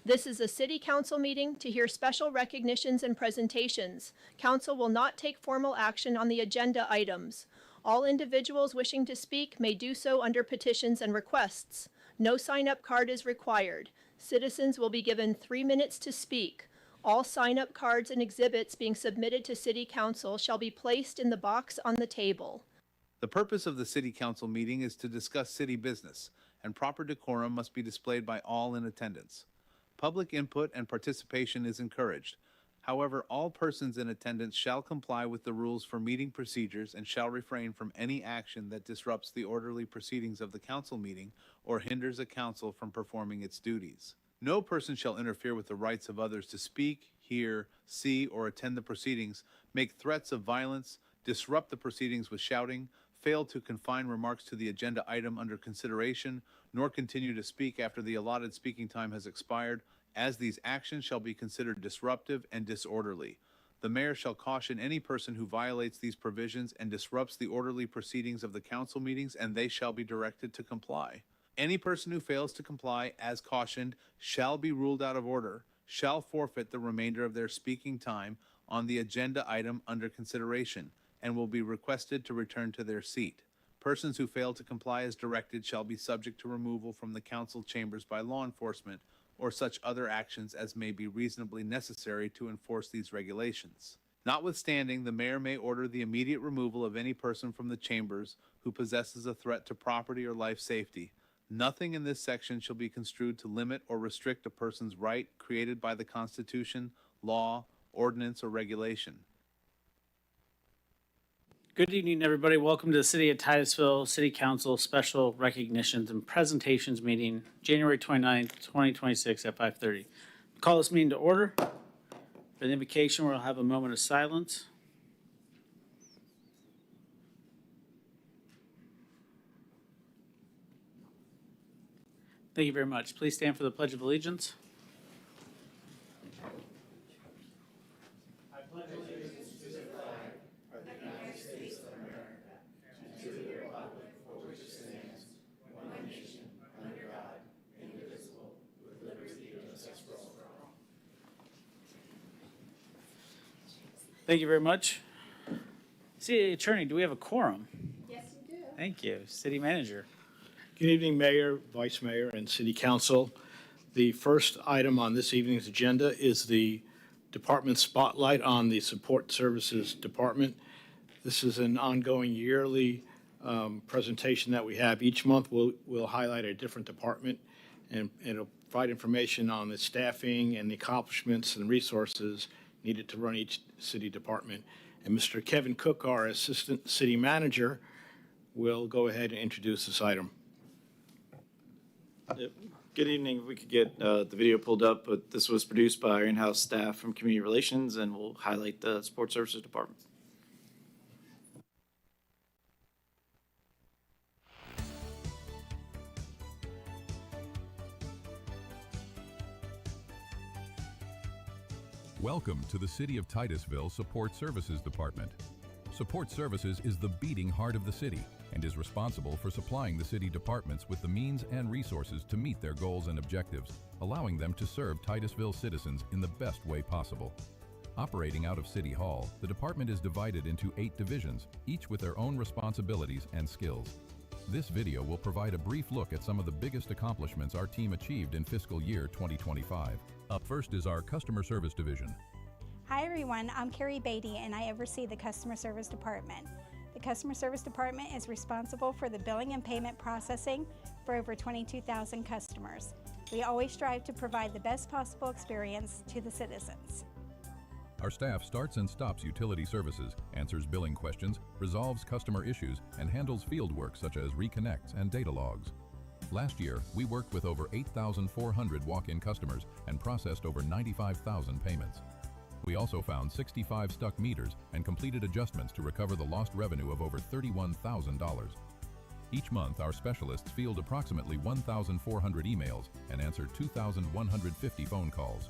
This is a City Council meeting to hear special recognitions and presentations. Council will not take formal action on the agenda items. All individuals wishing to speak may do so under petitions and requests. No sign-up card is required. Citizens will be given 3 minutes to speak. All sign-up cards and exhibits being submitted to City Council shall be placed in the box on the table. The purpose of the City Council meeting is to discuss city business, and proper decorum must be displayed by all in attendance. Public input and participation is encouraged. However, all persons in attendance shall comply with the rules for meeting procedures and shall refrain from any action that disrupts the orderly proceedings of the council meeting or hinders a council from performing its duties. No person shall interfere with the rights of others to speak, hear, see, or attend the proceedings, make threats of violence, disrupt the proceedings with shouting, fail to confine remarks to the agenda item under consideration, nor continue to speak after the allotted speaking time has expired, as these actions shall be considered disruptive and disorderly. The mayor shall caution any person who violates these provisions and disrupts the orderly proceedings of the council meetings, and they shall be directed to comply. Any person who fails to comply, as cautioned, shall be ruled out of order, shall forfeit the remainder of their speaking time on the agenda item under consideration, and will be requested to return to their seat. Persons who fail to comply as directed shall be subject to removal from the council chambers by law enforcement or such other actions as may be reasonably necessary to enforce these regulations. Notwithstanding, the mayor may order the immediate removal of any person from the chambers who possesses a threat to property or life safety. Nothing in this section shall be construed to limit or restrict a person's right created by the Constitution, law, ordinance, or regulation. Good evening, everybody. Welcome to the City of Titusville City Council Special Recognitions and Presentations Meeting, January 29th, 2026 at 5:30. Call this meeting to order. For the invocation, we'll have a moment of silence. Thank you very much. Please stand for the Pledge of Allegiance. I pledge allegiance to the flag of the United States of America and to the republic for which it stands, one nation, under God, indivisible, with liberty and justice for all. Thank you very much. City Attorney, do we have a quorum? Yes, you do. Thank you. City Manager. Good evening, Mayor, Vice Mayor, and City Council. The first item on this evening's agenda is the Department Spotlight on the Support Services Department. This is an ongoing yearly presentation that we have. Each month we'll highlight a different department, and it'll provide information on the staffing and the accomplishments and resources needed to run each city department. And Mr. Kevin Cook, our Assistant City Manager, will go ahead and introduce this item. Yep. Good evening. If we could get the video pulled up, but this was produced by our in-house staff from Community Relations, and we'll highlight the Support Services Department. Welcome to the City of Titusville Support Services Department. Support Services is the beating heart of the city and is responsible for supplying the city departments with the means and resources to meet their goals and objectives, allowing them to serve Titusville citizens in the best way possible. Operating out of City Hall, the department is divided into 8 divisions, each with their own responsibilities and skills. This video will provide a brief look at some of the biggest accomplishments our team achieved in fiscal year 2025. Up first is our Customer Service Division. Hi everyone, I'm Carrie Beatty and I oversee the Customer Service Department. The Customer Service Department is responsible for the billing and payment processing for over 22,000 customers. We always strive to provide the best possible experience to the citizens. Our staff starts and stops utility services, answers billing questions, resolves customer issues, and handles field work such as reconnects and data logs. Last year, we worked with over 8,400 walk-in customers and processed over 95,000 payments. We also found 65 stuck meters and completed adjustments to recover the lost revenue of over $31,000. Each month, our specialists field approximately 1,400 emails and answer 2,150 phone calls.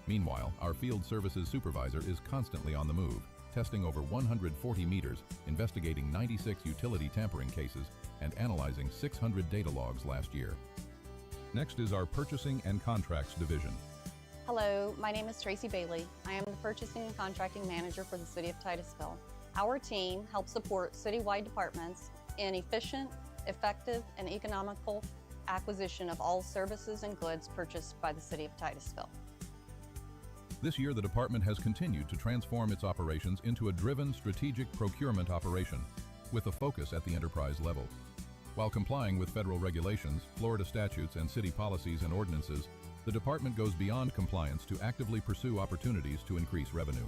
Meanwhile, our field services supervisor is constantly on the move, testing over 140 meters, investigating 96 utility tampering cases, and analyzing 600 data logs last year. Next is our Purchasing and Contracts Division. Hello, my name is Tracy Bailey. I am the Purchasing and Contracting Manager for the City of Titusville. Our team helps support citywide departments in efficient, effective, and economical acquisition of all services and goods purchased by the City of Titusville. This year, the department has continued to transform its operations into a driven, strategic procurement operation with a focus at the enterprise level. While complying with federal regulations, Florida statutes, and city policies and ordinances, the department goes beyond compliance to actively pursue opportunities to increase revenue.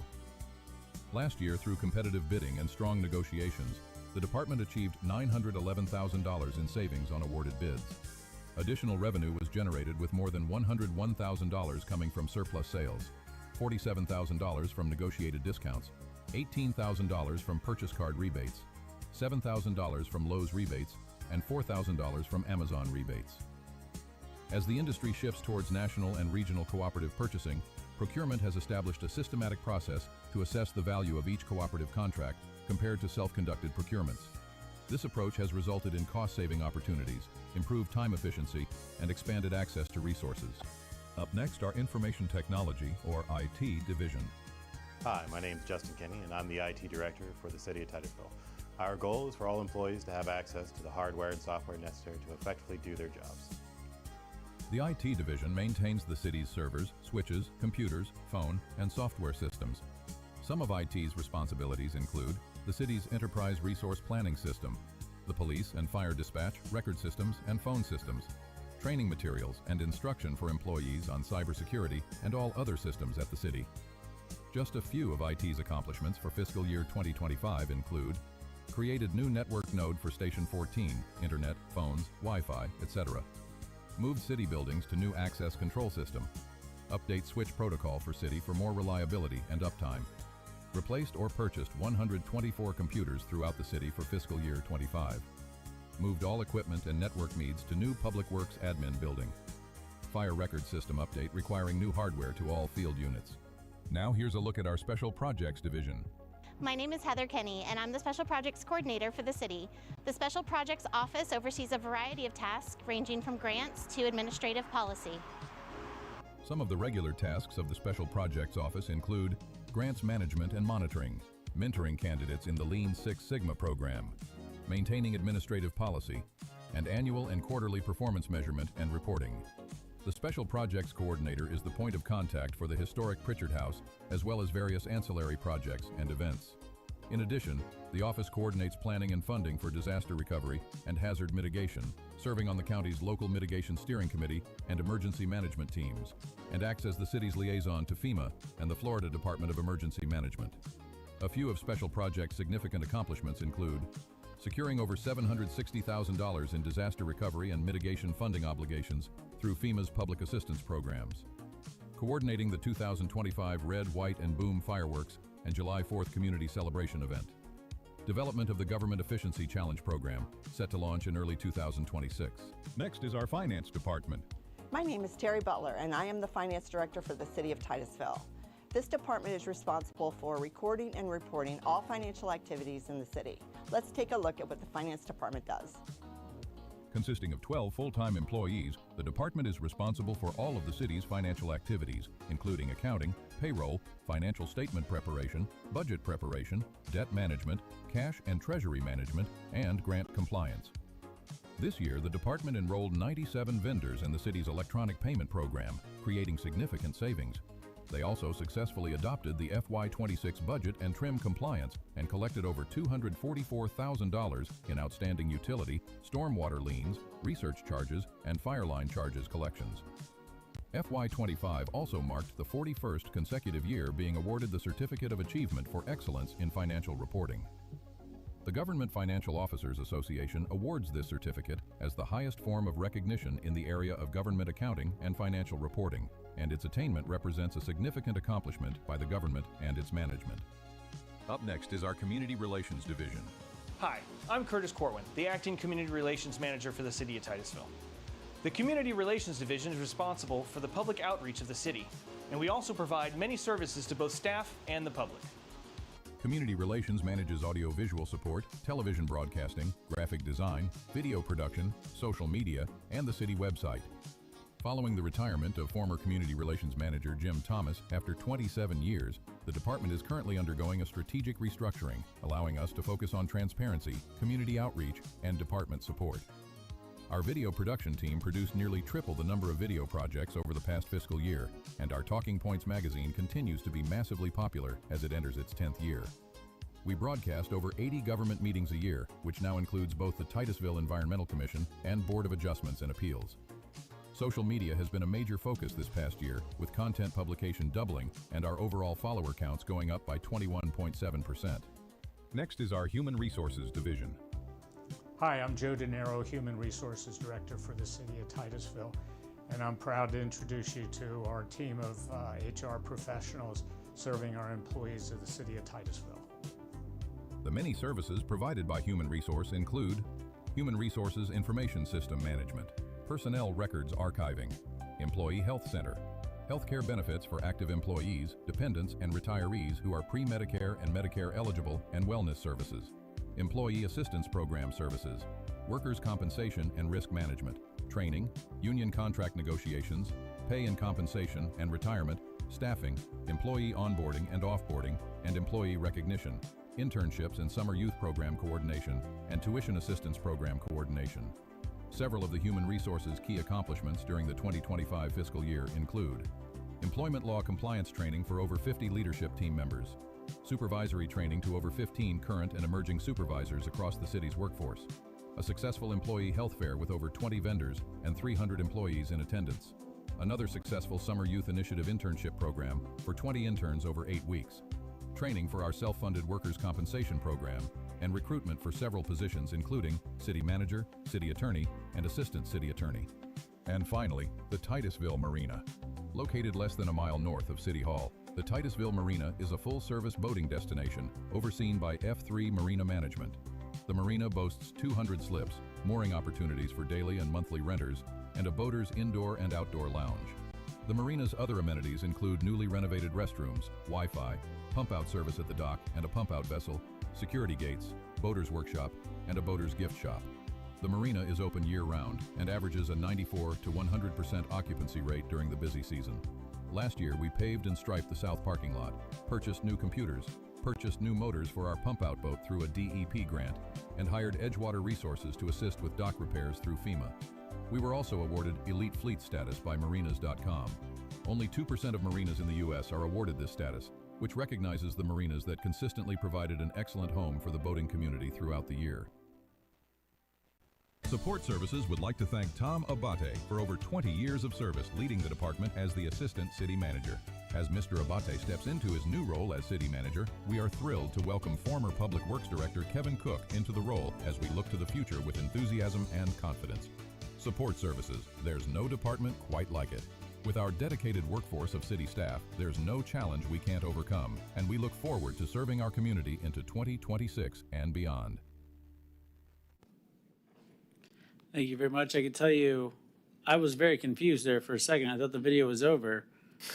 Last year, through competitive bidding and strong negotiations, the department achieved $911,000 in savings on awarded bids. Additional revenue was generated with more than $101,000 coming from surplus sales, $47,000 from negotiated discounts, $18,000 from purchase card rebates, $7,000 from Lowe's rebates, and $4,000 from Amazon rebates. As the industry shifts towards national and regional cooperative purchasing, procurement has established a systematic process to assess the value of each cooperative contract compared to self-conducted procurements. This approach has resulted in cost-saving opportunities, improved time efficiency, and expanded access to resources. Up next, our Information Technology, or IT, Division. Hi, my name is Justin Kenny, and I'm the IT Director for the City of Titusville. Our goal is for all employees to have access to the hardware and software necessary to effectively do their jobs. The IT Division maintains the city's servers, switches, computers, phone, and software systems. Some of IT's responsibilities include the city's enterprise resource planning system, the police and fire dispatch, record systems, and phone systems, training materials and instruction for employees on cybersecurity and all other systems at the city. Just a few of IT's accomplishments for fiscal year 2025 include created new network node for Station 14, internet, phones, Wi-Fi, etc. Moved city buildings to new access control system. Update switch protocol for city for more reliability and uptime. Replaced or purchased 124 computers throughout the city for fiscal year 25. Moved all equipment and network needs to new Public Works admin building. Fire record system update requiring new hardware to all field units. Now here's a look at our Special Projects Division. My name is Heather Kenny, and I'm the Special Projects Coordinator for the city. The Special Projects Office oversees a variety of tasks ranging from grants to administrative policy. Some of the regular tasks of the Special Projects Office include grants management and monitoring, mentoring candidates in the Lean Six Sigma program, maintaining administrative policy, and annual and quarterly performance measurement and reporting. The Special Projects Coordinator is the point of contact for the historic Pritchard House, as well as various ancillary projects and events. In addition, the office coordinates planning and funding for disaster recovery and hazard mitigation, serving on the county's local mitigation steering committee and emergency management teams, and acts as the city's liaison to FEMA and the Florida Department of Emergency Management. A few of Special Projects' significant accomplishments include securing over $760,000 in disaster recovery and mitigation funding obligations through FEMA's public assistance programs, coordinating the 2025 Red, White, and Boom fireworks and July 4th community celebration event, development of the Government Efficiency Challenge program, set to launch in early 2026. Next is our Finance Department. My name is Terry Butler, and I am the Finance Director for the City of Titusville. This department is responsible for recording and reporting all financial activities in the city. Let's take a look at what the Finance Department does. Consisting of 12 full-time employees, the department is responsible for all of the city's financial activities, including accounting, payroll, financial statement preparation, budget preparation, debt management, cash and treasury management, and grant compliance. This year, the department enrolled 97 vendors in the city's electronic payment program, creating significant savings. They also successfully adopted the FY26 budget and trim compliance and collected over $244,000 in outstanding utility, stormwater liens, research charges, and fire line charges collections. FY25 also marked the 41st consecutive year being awarded the Certificate of Achievement for Excellence in Financial Reporting. The Government Financial Officers Association awards this certificate as the highest form of recognition in the area of government accounting and financial reporting, and its attainment represents a significant accomplishment by the government and its management. Up next is our Community Relations Division. Hi, I'm Curtis Corwin, the Acting Community Relations Manager for the City of Titusville. The Community Relations Division is responsible for the public outreach of the city, and we also provide many services to both staff and the public. Community Relations manages audio-visual support, television broadcasting, graphic design, video production, social media, and the city website. Following the retirement of former Community Relations Manager Jim Thomas after 27 years, the department is currently undergoing a strategic restructuring, allowing us to focus on transparency, community outreach, and department support. Our video production team produced nearly triple the number of video projects over the past fiscal year, and our Talking Points magazine continues to be massively popular as it enters its 10th year. We broadcast over 80 government meetings a year, which now includes both the Titusville Environmental Commission and Board of Adjustments and Appeals. Social media has been a major focus this past year, with content publication doubling and our overall follower counts going up by 21.7%. Next is our Human Resources Division. Hi, I'm Joe De Niro, Human Resources Director for the City of Titusville, and I'm proud to introduce you to our team of HR professionals serving our employees of the City of Titusville. The many services provided by Human Resource include Human Resources Information System Management, Personnel Records Archiving, Employee Health Center, healthcare benefits for active employees, dependents, and retirees who are pre-Medicare and Medicare eligible, and wellness services, Employee Assistance Program services, workers' compensation and risk management, training, union contract negotiations, pay and compensation and retirement, staffing, employee onboarding and offboarding, and employee recognition, internships and summer youth program coordination, and tuition assistance program coordination. Several of the Human Resources key accomplishments during the 2025 fiscal year include employment law compliance training for over 50 leadership team members, supervisory training to over 15 current and emerging supervisors across the city's workforce, a successful employee health fair with over 20 vendors and 300 employees in attendance, another successful summer youth initiative internship program for 20 interns over 8 weeks, training for our self-funded workers' compensation program, and recruitment for several positions including city manager, city attorney, and assistant city attorney. And finally, the Titusville Marina. Located less than a mile north of City Hall, the Titusville Marina is a full-service boating destination overseen by F3 Marina Management. The marina boasts 200 slips, mooring opportunities for daily and monthly renters, and a boater's indoor and outdoor lounge. The marina's other amenities include newly renovated restrooms, Wi-Fi, pump-out service at the dock and a pump-out vessel, security gates, boater's workshop, and a boater's gift shop. The marina is open year-round and averages a 94 to 100% occupancy rate during the busy season. Last year, we paved and striped the south parking lot, purchased new computers, purchased new motors for our pump-out boat through a DEP grant, and hired Edgewater Resources to assist with dock repairs through FEMA. We were also awarded Elite Fleet status by marinas.com. Only 2% of marinas in the U.S. are awarded this status, which recognizes the marinas that consistently provided an excellent home for the boating community throughout the year. Support Services would like to thank Tom Abate for over 20 years of service leading the department as the Assistant City Manager. As Mr. Abate steps into his new role as City Manager, we are thrilled to welcome former Public Works Director Kevin Cook into the role as we look to the future with enthusiasm and confidence. Support Services, there's no department quite like it. With our dedicated workforce of city staff, there's no challenge we can't overcome, and we look forward to serving our community into 2026 and beyond. Thank you very much. I can tell you, I was very confused there for a second. I thought the video was over.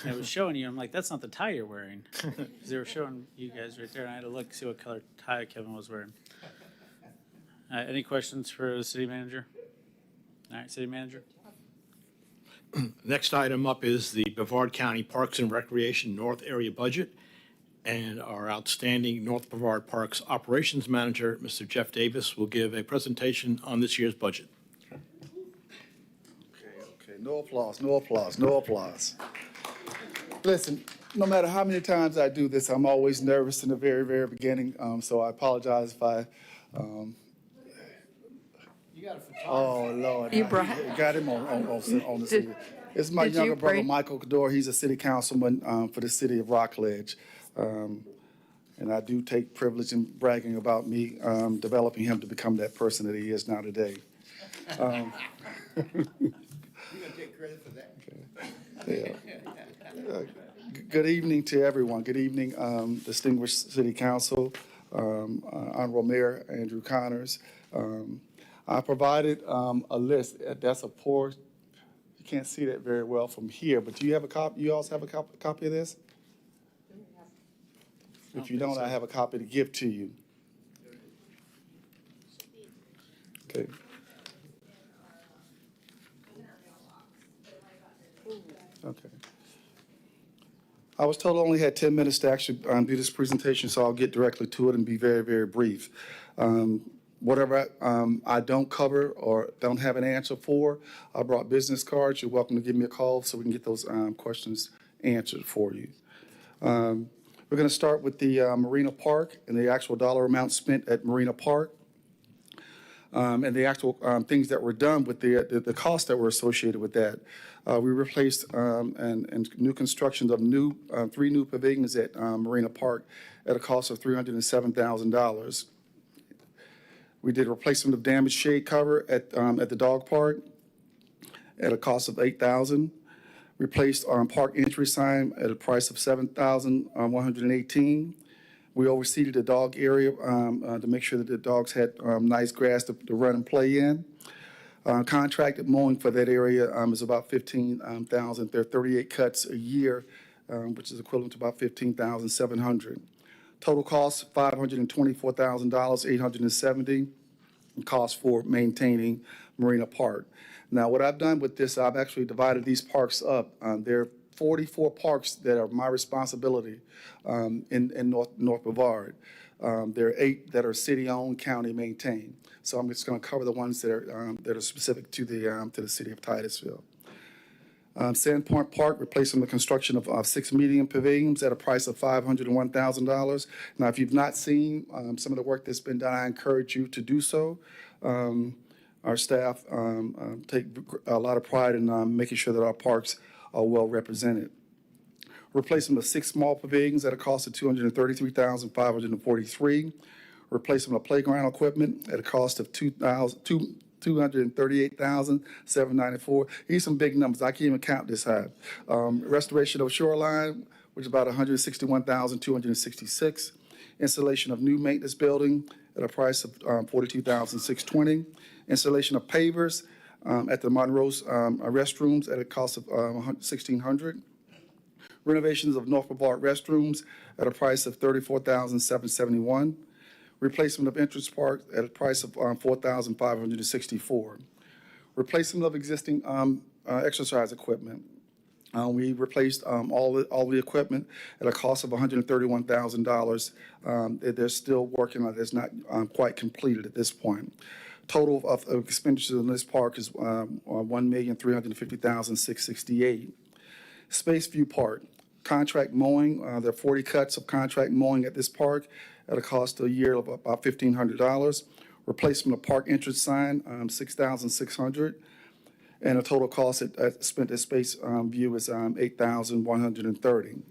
And it was showing you. I'm like, that's not the tie you're wearing. Because they were showing you guys right there. And I had to look, see what color tie Kevin was wearing. Any questions for the city manager? All right, city manager. Next item up is the Brevard County Parks and Recreation North Area Budget. And our outstanding North Brevard Parks Operations Manager, Mr. Jeff Davis, will give a presentation on this year's budget. Okay, no applause, no applause, no applause. Listen, no matter how many times I do this, I'm always nervous in the very, very beginning, so I apologize if I, You got a photographer. oh, Lord. You brought- Got him on the city. It's my did you younger brother, bring- Michael Cador. He's a city councilman for the city of Rockledge. And I do take privilege in bragging about me developing him to become that person that he is now today. You're going to take credit for that. Yeah. Good evening to everyone. Good evening, distinguished city council, Honorable Mayor Andrew Connors. I provided a list. That's a poor, you can't see that very well from here, but do you have a copy? You also have a copy of this? If you don't, I have a copy to give to you. Okay. Okay. I was told I only had 10 minutes to actually do this presentation, so I'll get directly to it and be very, very brief. Whatever I don't cover or don't have an answer for, I brought business cards. You're welcome to give me a call so we can get those questions answered for you. We're going to start with the Marina Park and the actual dollar amount spent at Marina Park. And the actual things that were done with the costs that were associated with that. We replaced and new constructions of 3 new pavilions at Marina Park at a cost of $307,000. We did replacement of damaged shade cover at the dog park at a cost of $8,000. Replaced park entry sign at a price of $7,118. We overseeded the dog area to make sure that the dogs had nice grass to run and play in. Contracted mowing for that area is about $15,000. There are 38 cuts a year, which is equivalent to about $15,700. Total cost $524,000, $870. Cost for maintaining Marina Park. Now, what I've done with this, I've actually divided these parks up. There are 44 parks that are my responsibility in North Brevard. There are 8 that are city-owned, county-maintained. So I'm just going to cover the ones that are specific to the city of Titusville. Sandpoint Park, replacing the construction of 6 medium pavilions at a price of $501,000. Now, if you've not seen some of the work that's been done, I encourage you to do so. Our staff take a lot of pride in making sure that our parks are well represented. Replacement of 6 small pavilions at a cost of $233,543. Replacement of playground equipment at a cost of $238,794. These are some big numbers. I can't even count this high. Restoration of shoreline, which is about $161,266. Installation of new maintenance building at a price of $42,620. Installation of pavers at the Monroe's restrooms at a cost of $1,600. Renovations of North Brevard restrooms at a price of $34,771. Replacement of entrance park at a price of $4,564. Replacement of existing exercise equipment. We replaced all the equipment at a cost of $131,000. They're still working on it. It's not quite completed at this point. Total of expenditures in this park is $1,350,668. Space View Park, contract mowing. There are 40 cuts of contract mowing at this park at a cost a year of about $1,500. Replacement of park entrance sign, $6,600. And a total cost spent at Space View is $8,130.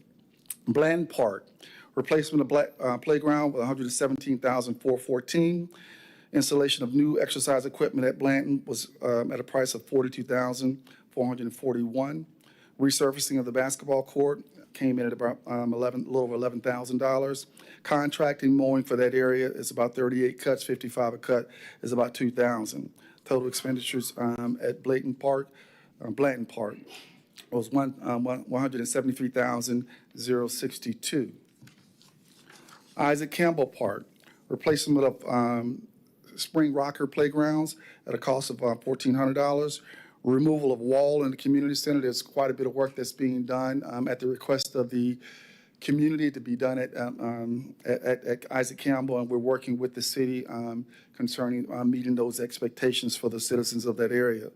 Bland Park, replacement of playground with $117,414. Installation of new exercise equipment at Blanton was at a price of $42,441. Resurfacing of the basketball court came in at about a little over $11,000. Contracting mowing for that area is about 38 cuts, 55 a cut is about $2,000. Total expenditures at Blanton Park was $173,062. Isaac Campbell Park, replacement of spring rocker playgrounds at a cost of $1,400. Removal of wall in the community center. There's quite a bit of work that's being done at the request of the community to be done at Isaac Campbell, and we're working with the city concerning meeting those expectations for the citizens of that area.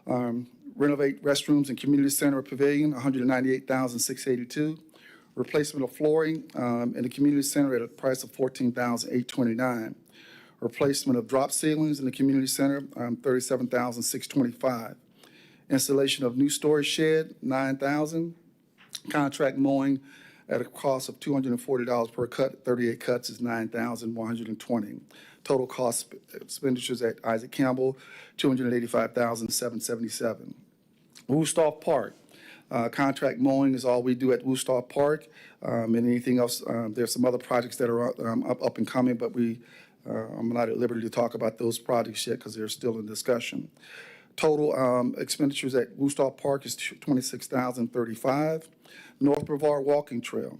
Renovate restrooms and community center pavilion, $198,682. Replacement of flooring in the community center at a price of $14,829. Replacement of drop ceilings in the community center, $37,625. Installation of new storage shed, $9,000. Contract mowing at a cost of $240 per cut. 38 cuts is $9,120. Total cost expenditures at Isaac Campbell, $285,777. Woolstoff Park. Contract mowing is all we do at Woolstoff Park. And anything else, there's some other projects that are up and coming, but I'm not at liberty to talk about those projects yet because they're still in discussion. Total expenditures at Woolstoff Park is $26,035. North Brevard Walking Trail.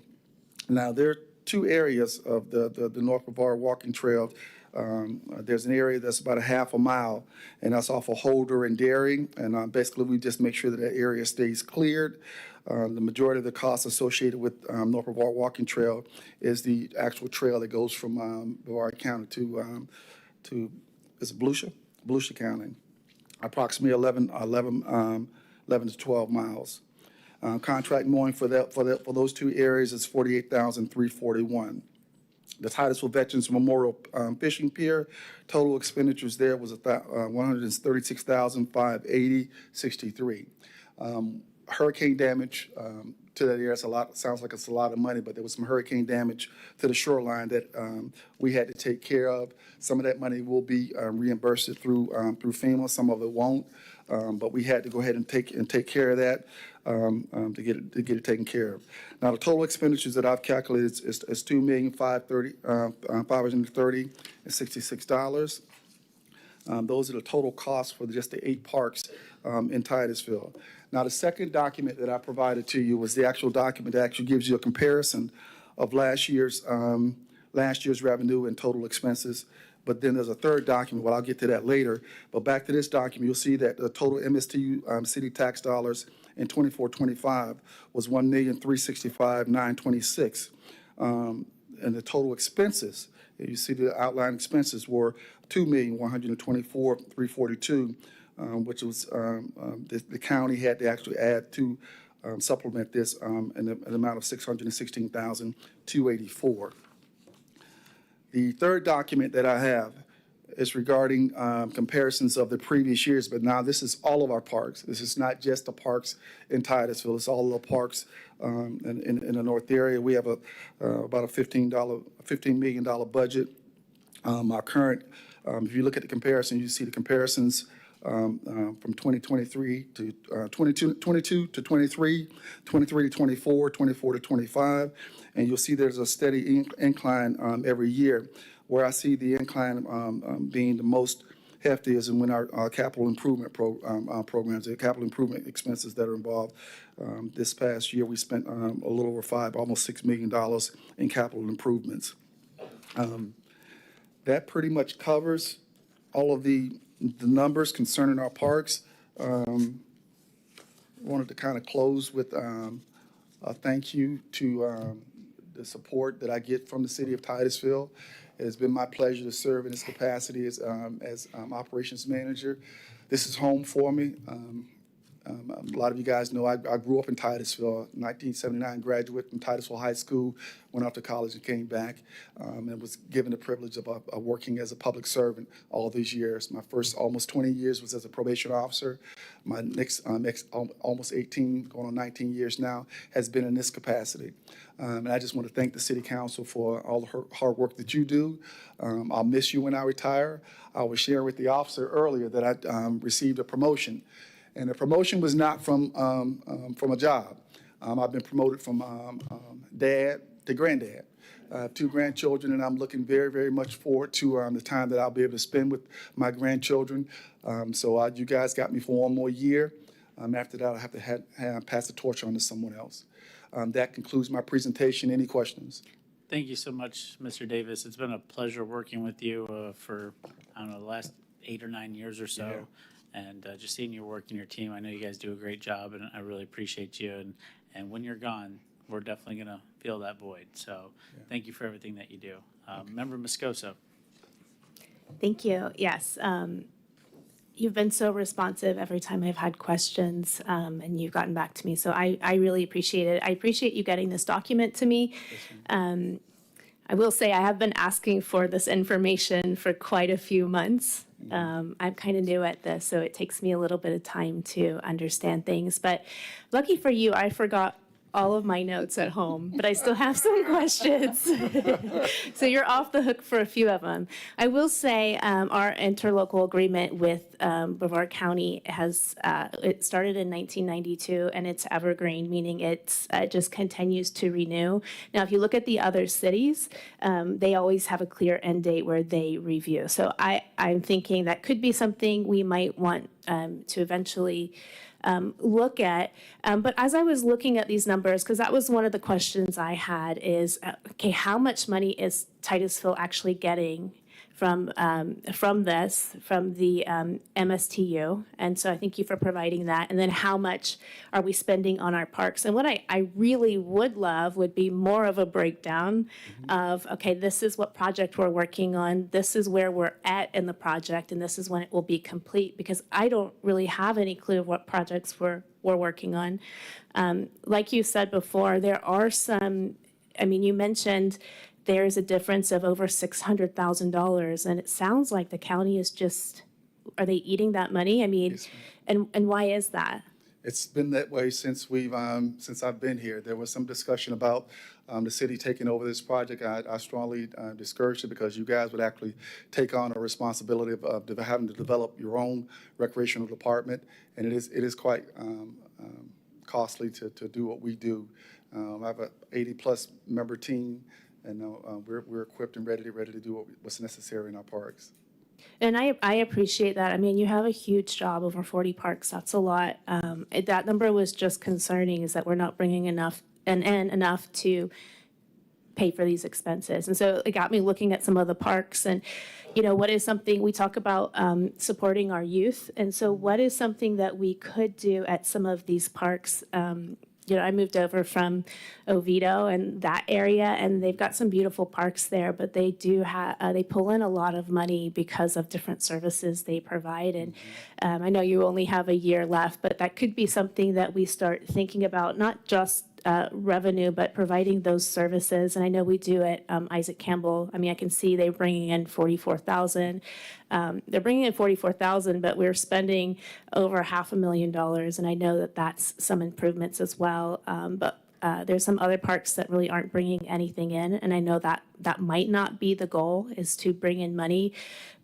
Now, there are two areas of the North Brevard Walking Trail. There's an area that's about a half a mile, and that's off of Holder and Dairy. And basically, we just make sure that that area stays cleared. The majority of the costs associated with North Brevard Walking Trail is the actual trail that goes from Brevard County to is it Volusia County, approximately 11 to 12 miles. Contract mowing for those two areas is $48,341. The Titusville Veterans Memorial Fishing Pier, total expenditures there was $136,580.63. Hurricane damage to that area, sounds like it's a lot of money, but there was some hurricane damage to the shoreline that we had to take care of. Some of that money will be reimbursed through FEMA, some of it won't, but we had to go ahead and take care of that to get it taken care of. Now, the total expenditures that I've calculated is $2,530,66. Those are the total costs for just the 8 parks in Titusville. Now, the second document that I provided to you was the actual document that actually gives you a comparison of last year's revenue and total expenses. But then there's a third document, well, I'll get to that later. But back to this document, you'll see that the total MSTU city tax dollars in 24-25 was $1,365,926. And the total expenses, you see the outline expenses were $2,124,342, which was the county had to actually add to supplement this in an amount of $616,284. The third document that I have is regarding comparisons of the previous years, but now this is all of our parks. This is not just the parks in Titusville. It's all of the parks in the north area. We have about a $15 million budget. Our current, if you look at the comparison, you see the comparisons from 2023 to 22 to 23, 23 to 24, 24 to 25, and you'll see there's a steady incline every year. Where I see the incline being the most hefty is when our capital improvement programs, the capital improvement expenses that are involved. This past year, we spent a little over almost $6 million in capital improvements. That pretty much covers all of the numbers concerning our parks. Wanted to kind of close with a thank you to the support that I get from the city of Titusville. It has been my pleasure to serve in this capacity as operations manager. This is home for me. A lot of you guys know I grew up in Titusville, 1979 graduate from Titusville High School, went off to college and came back, and was given the privilege of working as a public servant all these years. My first almost 20 years was as a probation officer. My next almost 18, going on 19 years now, has been in this capacity. And I just want to thank the City Council for all the hard work that you do. I'll miss you when I retire. I was sharing with the officer earlier that I received a promotion. And the promotion was not from a job. I've been promoted from dad to granddad. I have 2 grandchildren, and I'm looking very, very much forward to the time that I'll be able to spend with my grandchildren. So you guys got me for one more year. After that, I'll have to pass the torch on to someone else. That concludes my presentation. Any questions? Thank you so much, Mr. Davis. It's been a pleasure working with you for, I don't know, the last 8 or 9 years or so. Yeah. And just seeing your work and your team, I know you guys do a great job, and I really appreciate you. And when you're gone, we're definitely going to fill that void. So Thank you for everything that you do. Member Moscoso. Thank you. Yes. You've been so responsive every time I've had questions, and you've gotten back to me. So I really appreciate it. I appreciate you getting this document to me. I will say I have been asking for this information for quite a few months. I'm kind of new at this, so it takes me a little bit of time to understand things. But lucky for you, I forgot all of my notes at home, but I still have some questions. So you're off the hook for a few of them. I will say our interlocal agreement with Brevard County has, it started in 1992 and it's evergreen, meaning it just continues to renew. Now, if you look at the other cities, they always have a clear end date where they review. So I'm thinking that could be something we might want to eventually look at. But as I was looking at these numbers, because that was one of the questions I had is, okay, how much money is Titusville actually getting from the MSTU? And so I thank you for providing that. And then how much are we spending on our parks? And what I really would love would be more of a breakdown of, okay, this is what project we're working on, this is where we're at in the project, and this is when it will be complete, because I don't really have any clue of what projects we're working on. Like you said before, there are some, I mean, you mentioned there's a difference of over $600,000, and it sounds like the county is just, are they eating that money? I mean, Yes, and why is that? It's been that way since since I've been here. There was some discussion about the city taking over this project. I strongly discouraged it because you guys would actually take on a responsibility of having to develop your own recreational department, and it is quite costly to do what we do. I have a 80-plus member team, and we're equipped and ready to do what's necessary in our parks. And I appreciate that. I mean, you have a huge job, over 40 parks. That's a lot. That number was just concerning, is that we're not bringing enough to pay for these expenses. And so it got me looking at some of the parks and, you know, what is something we talk about supporting our youth. And so what is something that we could do at some of these parks? You know, I moved over from Oviedo and that area, and they've got some beautiful parks there, but they do have, they pull in a lot of money because of different services they provide. And I know you only have a year left, but that could be something that we start thinking about, not just revenue, but providing those services. And I know we do at Isaac Campbell. I mean, I can see they're bringing in $44,000. They're bringing in $44,000, but we're spending over $500,000. And I know that that's some improvements as well. But there's some other parks that really aren't bringing anything in. And I know that that might not be the goal, is to bring in money.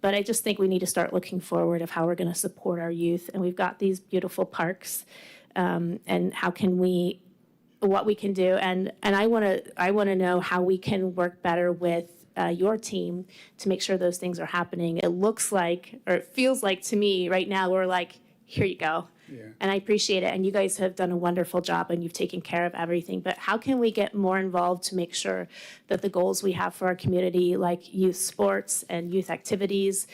But I just think we need to start looking forward of how we're going to support our youth. And we've got these beautiful parks. And how can we, what we can do, and I want to know how we can work better with your team to make sure those things are happening. It looks like, or it feels like to me right now, we're like, here you go. Yeah. And I appreciate it. And you guys have done a wonderful job, and you've taken care of everything. But how can we get more involved to make sure that the goals we have for our community, like youth sports and youth activities,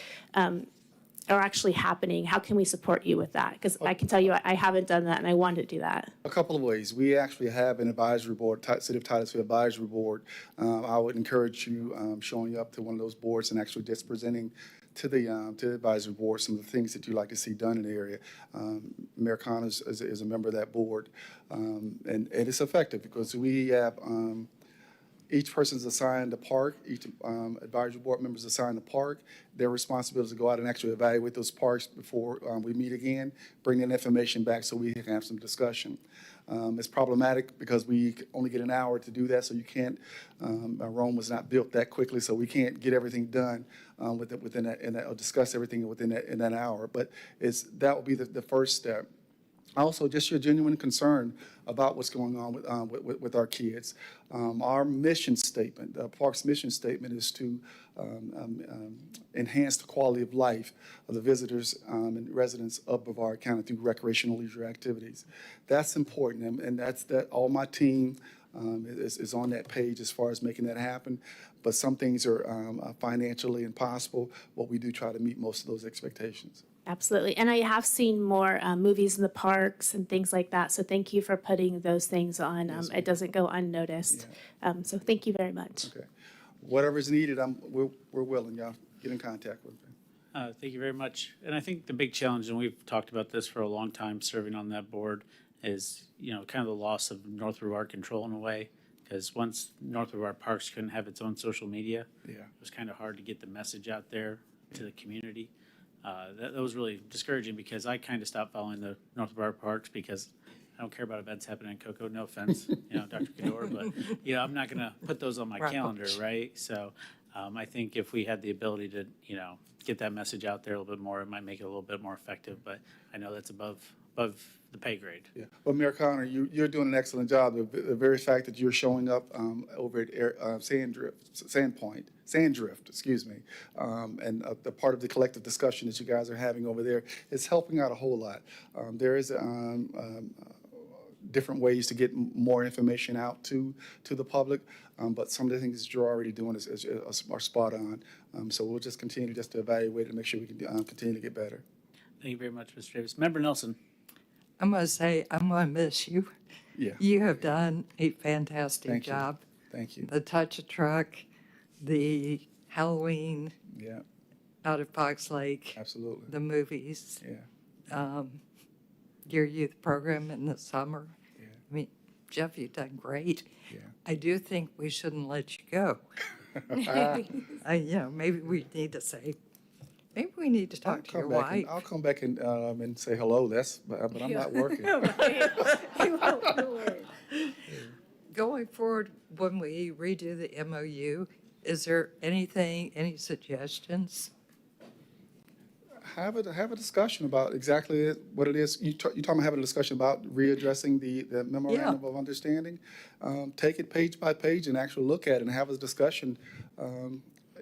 are actually happening? How can we support you with that? Because I can tell you I haven't done that, and I want to do that. A couple of ways. We actually have an advisory board, City of Titusville Advisory Board. I would encourage you showing up to one of those boards and actually just presenting to the advisory board some of the things that you'd like to see done in the area. Mayor Connors is a member of that board, and it's effective because we have each person is assigned a park. Each advisory board member is assigned a park. Their responsibility is to go out and actually evaluate those parks before we meet again, bring that information back so we can have some discussion. It's problematic because we only get an hour to do that, so you can't, Rome was not built that quickly, so we can't get everything done within that, or discuss everything within that hour. But that will be the first step. Also, just your genuine concern about what's going on with our kids. Our mission statement, the park's mission statement, is to enhance the quality of life of the visitors and residents of Brevard County through recreational leisure activities. That's important, and that's all my team is on that page as far as making that happen. But some things are financially impossible, but we do try to meet most of those expectations. Absolutely. And I have seen more movies in the parks and things like that. So thank you for putting those things on. It doesn't go unnoticed. Yeah. So thank you very much. Okay. Whatever is needed, we're willing. Y'all get in contact with me. Thank you very much. And I think the big challenge, and we've talked about this for a long time serving on that board, is, you know, kind of the loss of North Brevard control in a way. Because once North Brevard Parks couldn't have its own social media, yeah, it was kind of hard to get the message out there to the community. That was really discouraging because I kind of stopped following the North Brevard Parks because I don't care about events happening in Cocoa. No offense, you know, Dr. Cador, but you know, I'm not going to put those on my calendar, right? So I think if we had the ability to, you know, get that message out there a little bit more, it might make it a little bit more effective. But I know that's above above the pay grade. Yeah. Well, Mayor Connor, you're doing an excellent job. The very fact that you're showing up over at Sandrift, excuse me, and the part of the collective discussion that you guys are having over there is helping out a whole lot. There is different ways to get more information out to the public, but some of the things that you're already doing are spot on. So we'll just continue just to evaluate it and make sure we can continue to get better. Thank you very much, Mr. Davis. Member Nelson. I must say, I'm going to miss you. Yeah. You have done a fantastic job. Thank you. The touch a truck, the Halloween out at Fox Lake. Absolutely. The movies. Yeah. Your youth program in the summer. Yeah. I mean, Jeff, you've done great. Yeah. I do think we shouldn't let you go. Maybe we need to say, maybe we need to talk to your wife. I'll come back and say hello. But I'm not working. Going forward, when we redo the MOU, is there any suggestions? Have a discussion about exactly what it is. You're talking about having a discussion about readdressing the memorandum of understanding. Take it page by page and actually look at it and have a discussion.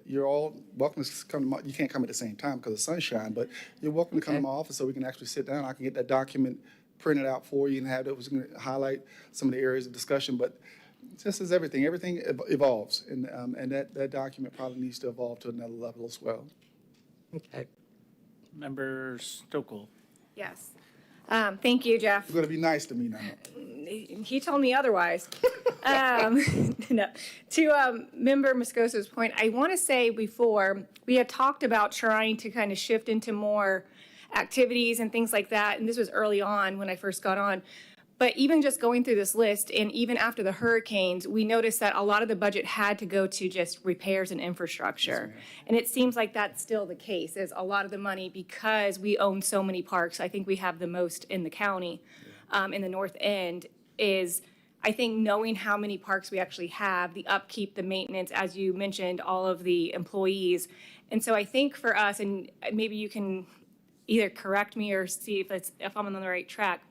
You're all welcome to come to my, you can't come at the same time because of sunshine, but you're welcome to come to my office so we can actually sit down. I can get that document printed out for you and have it. We're going to highlight some of the areas of discussion, but just as everything evolves, and that document probably needs to evolve to another level as well. Okay. Member Stokel. Yes. Thank you, Jeff. You're going to be nice to me now. He told me otherwise. No. To Member Moscoso's point, I want to say before, we had talked about trying to kind of shift into more activities and things like that, and this was early on when I first got on. But even just going through this list, and even after the hurricanes, we noticed that a lot of the budget had to go to just repairs and infrastructure. Yes, and it seems like that's still the case, is a lot of the money, because we own so many parks. I think we have the most in the county, in the north end, is I think knowing how many parks we actually have, the upkeep, the maintenance, as you mentioned, all of the employees. And so I think for us, and maybe you can either correct me or see if I'm on the right track,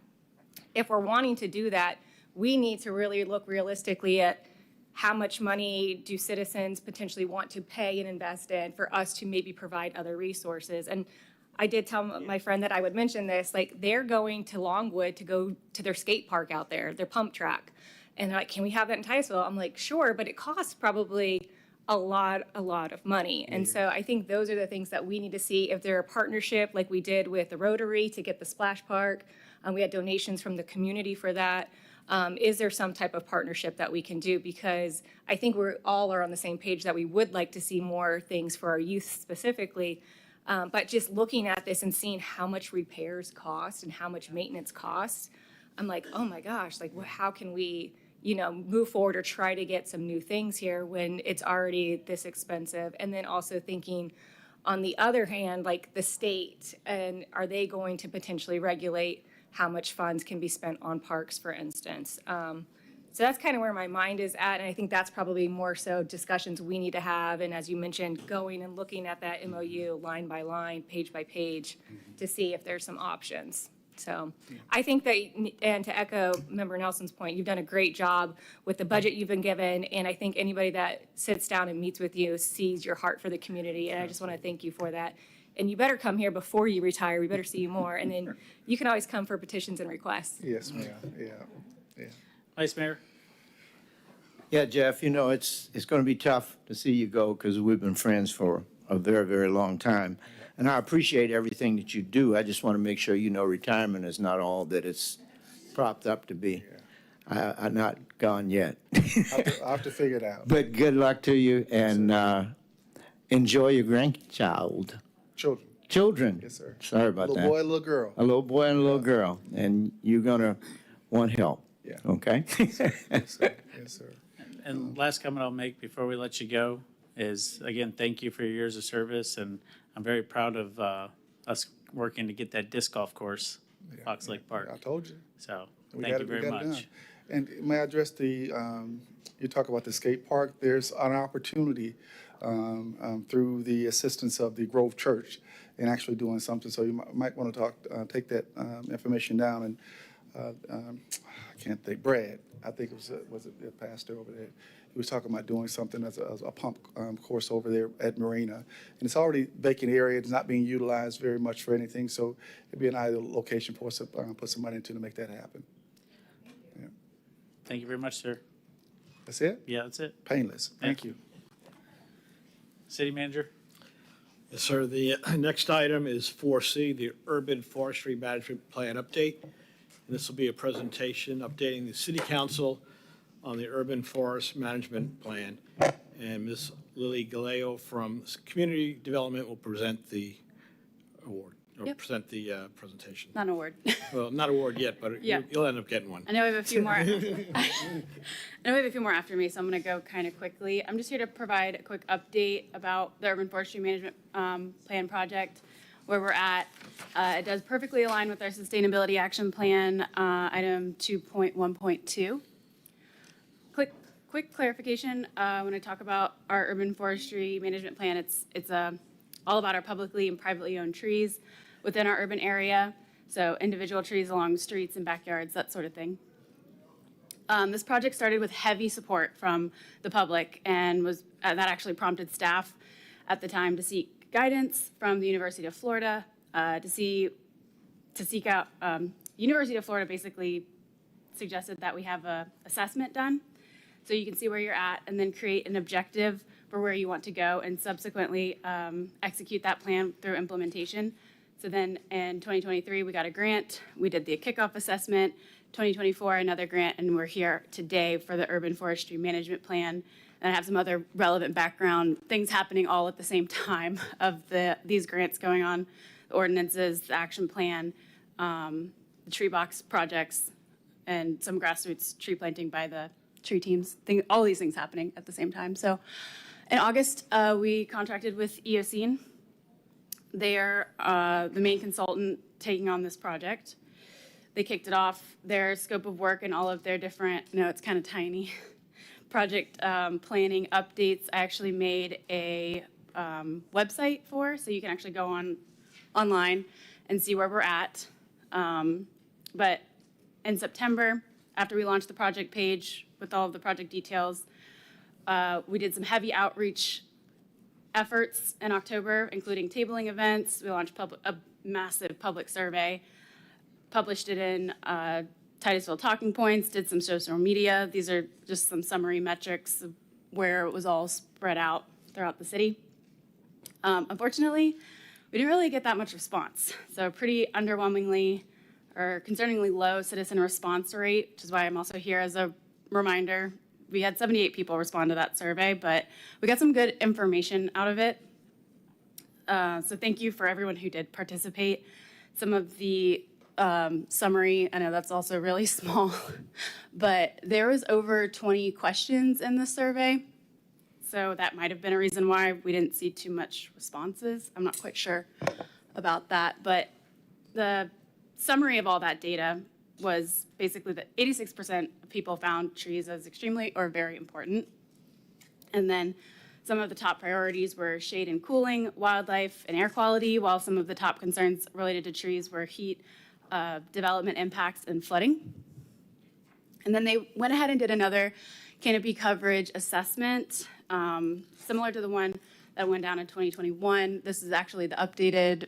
if we're wanting to do that, we need to really look realistically at how much money do citizens potentially want to pay and invest in for us to maybe provide other resources. And I did tell my friend that I would mention this, like they're going to Longwood to go to their skate park out there, their pump track. And they're like, can we have that in Titusville? I'm like, sure, but it costs probably a lot of money. And so I think those are the things that we need to see. If they're a partnership like we did with the Rotary to get the splash park, we had donations from the community for that. Is there some type of partnership that we can do? Because I think we're all are on the same page that we would like to see more things for our youth specifically. But just looking at this and seeing how much repairs cost and how much maintenance costs, I'm like, oh my gosh, like how can we, move forward or try to get some new things here when it's already this expensive? And then also thinking, on the other hand, like the state, and are they going to potentially regulate how much funds can be spent on parks, for instance? So that's kind of where my mind is at, and I think that's probably more so discussions we need to have, and as you mentioned, going and looking at that MOU line by line, page by page, to see if there's some options. So I think that, and to echo Member Nelson's point, you've done a great job with the budget you've been given, and I think anybody that sits down and meets with you sees your heart for the community, and I just want to thank you for that. And you better come here before you retire. We better see you more. And then you can always come for petitions and requests. Yes, ma'am. Yeah. Vice Mayor. Yeah, Jeff, it's going to be tough to see you go because we've been friends for a very, very long time. And I appreciate everything that you do. I just want to make sure retirement is not all that it's propped up to be. I'm not gone yet. I'll have to figure it out. But good luck to you, and enjoy your grandchild. Children. Yes, sir. Sorry about that. A little boy, a little girl. A little boy and a little girl. And you're going to want help. Yeah. Okay? Yes, sir. Yes, sir. And last comment I'll make before we let you go is, again, thank you for your years of service. And I'm very proud of us working to get that disc golf course, Fox Lake Park. I told you. So thank you very much. And may I address you talk about the skate park. There's an opportunity through the assistance of the Grove Church in actually doing something. So you might want to take that information down. And I can't think, Brad, I think it was the pastor over there. He was talking about doing something as a pump course over there at Marina. And it's already vacant area. It's not being utilized very much for anything. So it'd be an ideal location for us to put some money into to make that happen. Yeah. Thank you very much, sir. That's it? Yeah, that's it. Painless. Thank you. City manager? Yes, sir. The next item is 4C, the Urban Forestry Management Plan Update. And this will be a presentation updating the City Council on the Urban Forest Management Plan. And Ms. Lily Galeo from Community Development will present the award, or present the presentation. Not an award. Well, not award yet, but Yeah. you'll end up getting one. I know we have a few more. I know we have a few more after me, so I'm going to go kind of quickly. I'm just here to provide a quick update about the Urban Forestry Management Plan project, where we're at. It does perfectly align with our Sustainability Action Plan, item 2.1.2. Quick clarification, when I talk about our Urban Forestry Management Plan, it's all about our publicly and privately owned trees within our urban area, so individual trees along streets and backyards, that sort of thing. This project started with heavy support from the public, and was that actually prompted staff at the time to seek guidance from the University of Florida to seek out. University of Florida basically suggested that we have an assessment done, so you can see where you're at, and then create an objective for where you want to go, and subsequently execute that plan through implementation. So then in 2023, we got a grant. We did the kickoff assessment. 2024, another grant, and we're here today for the Urban Forestry Management Plan. And I have some other relevant background things happening all at the same time of these grants going on, the ordinances, the action plan, the tree box projects, and some grassroots tree planting by the tree teams. All these things happening at the same time. So in August, we contracted with EOCene. They are the main consultant taking on this project. They kicked it off, their scope of work and all of their different, it's kind of tiny, project planning updates. I actually made a website so you can actually go online and see where we're at. But in September, after we launched the project page with all of the project details, we did some heavy outreach efforts in October, including tabling events. We launched a massive public survey, published it in Titusville Talking Points, did some social media. These are just some summary metrics of where it was all spread out throughout the city. Unfortunately, we didn't really get that much response. So pretty underwhelmingly or concerningly low citizen response rate, which is why I'm also here as a reminder. We had 78 people respond to that survey, but we got some good information out of it. So thank you for everyone who did participate. Some of the summary, I know that's also really small, but there was over 20 questions in the survey. So that might have been a reason why we didn't see too much responses. I'm not quite sure about that, but the summary of all that data was basically that 86% of people found trees as extremely or very important. And then some of the top priorities were shade and cooling, wildlife, and air quality, while some of the top concerns related to trees were heat, development impacts, and flooding. And then they went ahead and did another canopy coverage assessment, similar to the one that went down in 2021. This is actually the updated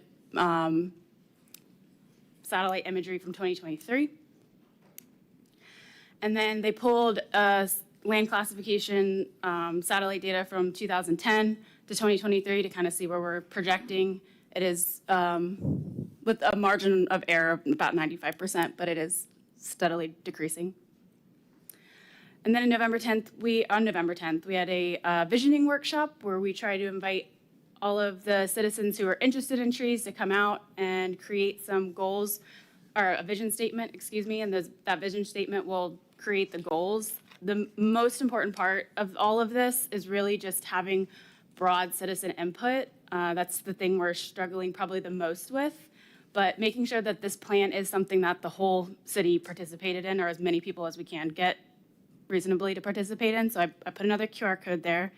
satellite imagery from 2023. And then they pulled land classification satellite data from 2010 to 2023 to kind of see where we're projecting. It is with a margin of error of about 95%, but it is steadily decreasing. And then on November 10th, we had a visioning workshop where we try to invite all of the citizens who are interested in trees to come out and create some goals, or a vision statement, and that vision statement will create the goals. The most important part of all of this is really just having broad citizen input. That's the thing we're struggling probably the most with, but making sure that this plan is something that the whole city participated in, or as many people as we can get reasonably to participate in. So I put another QR code there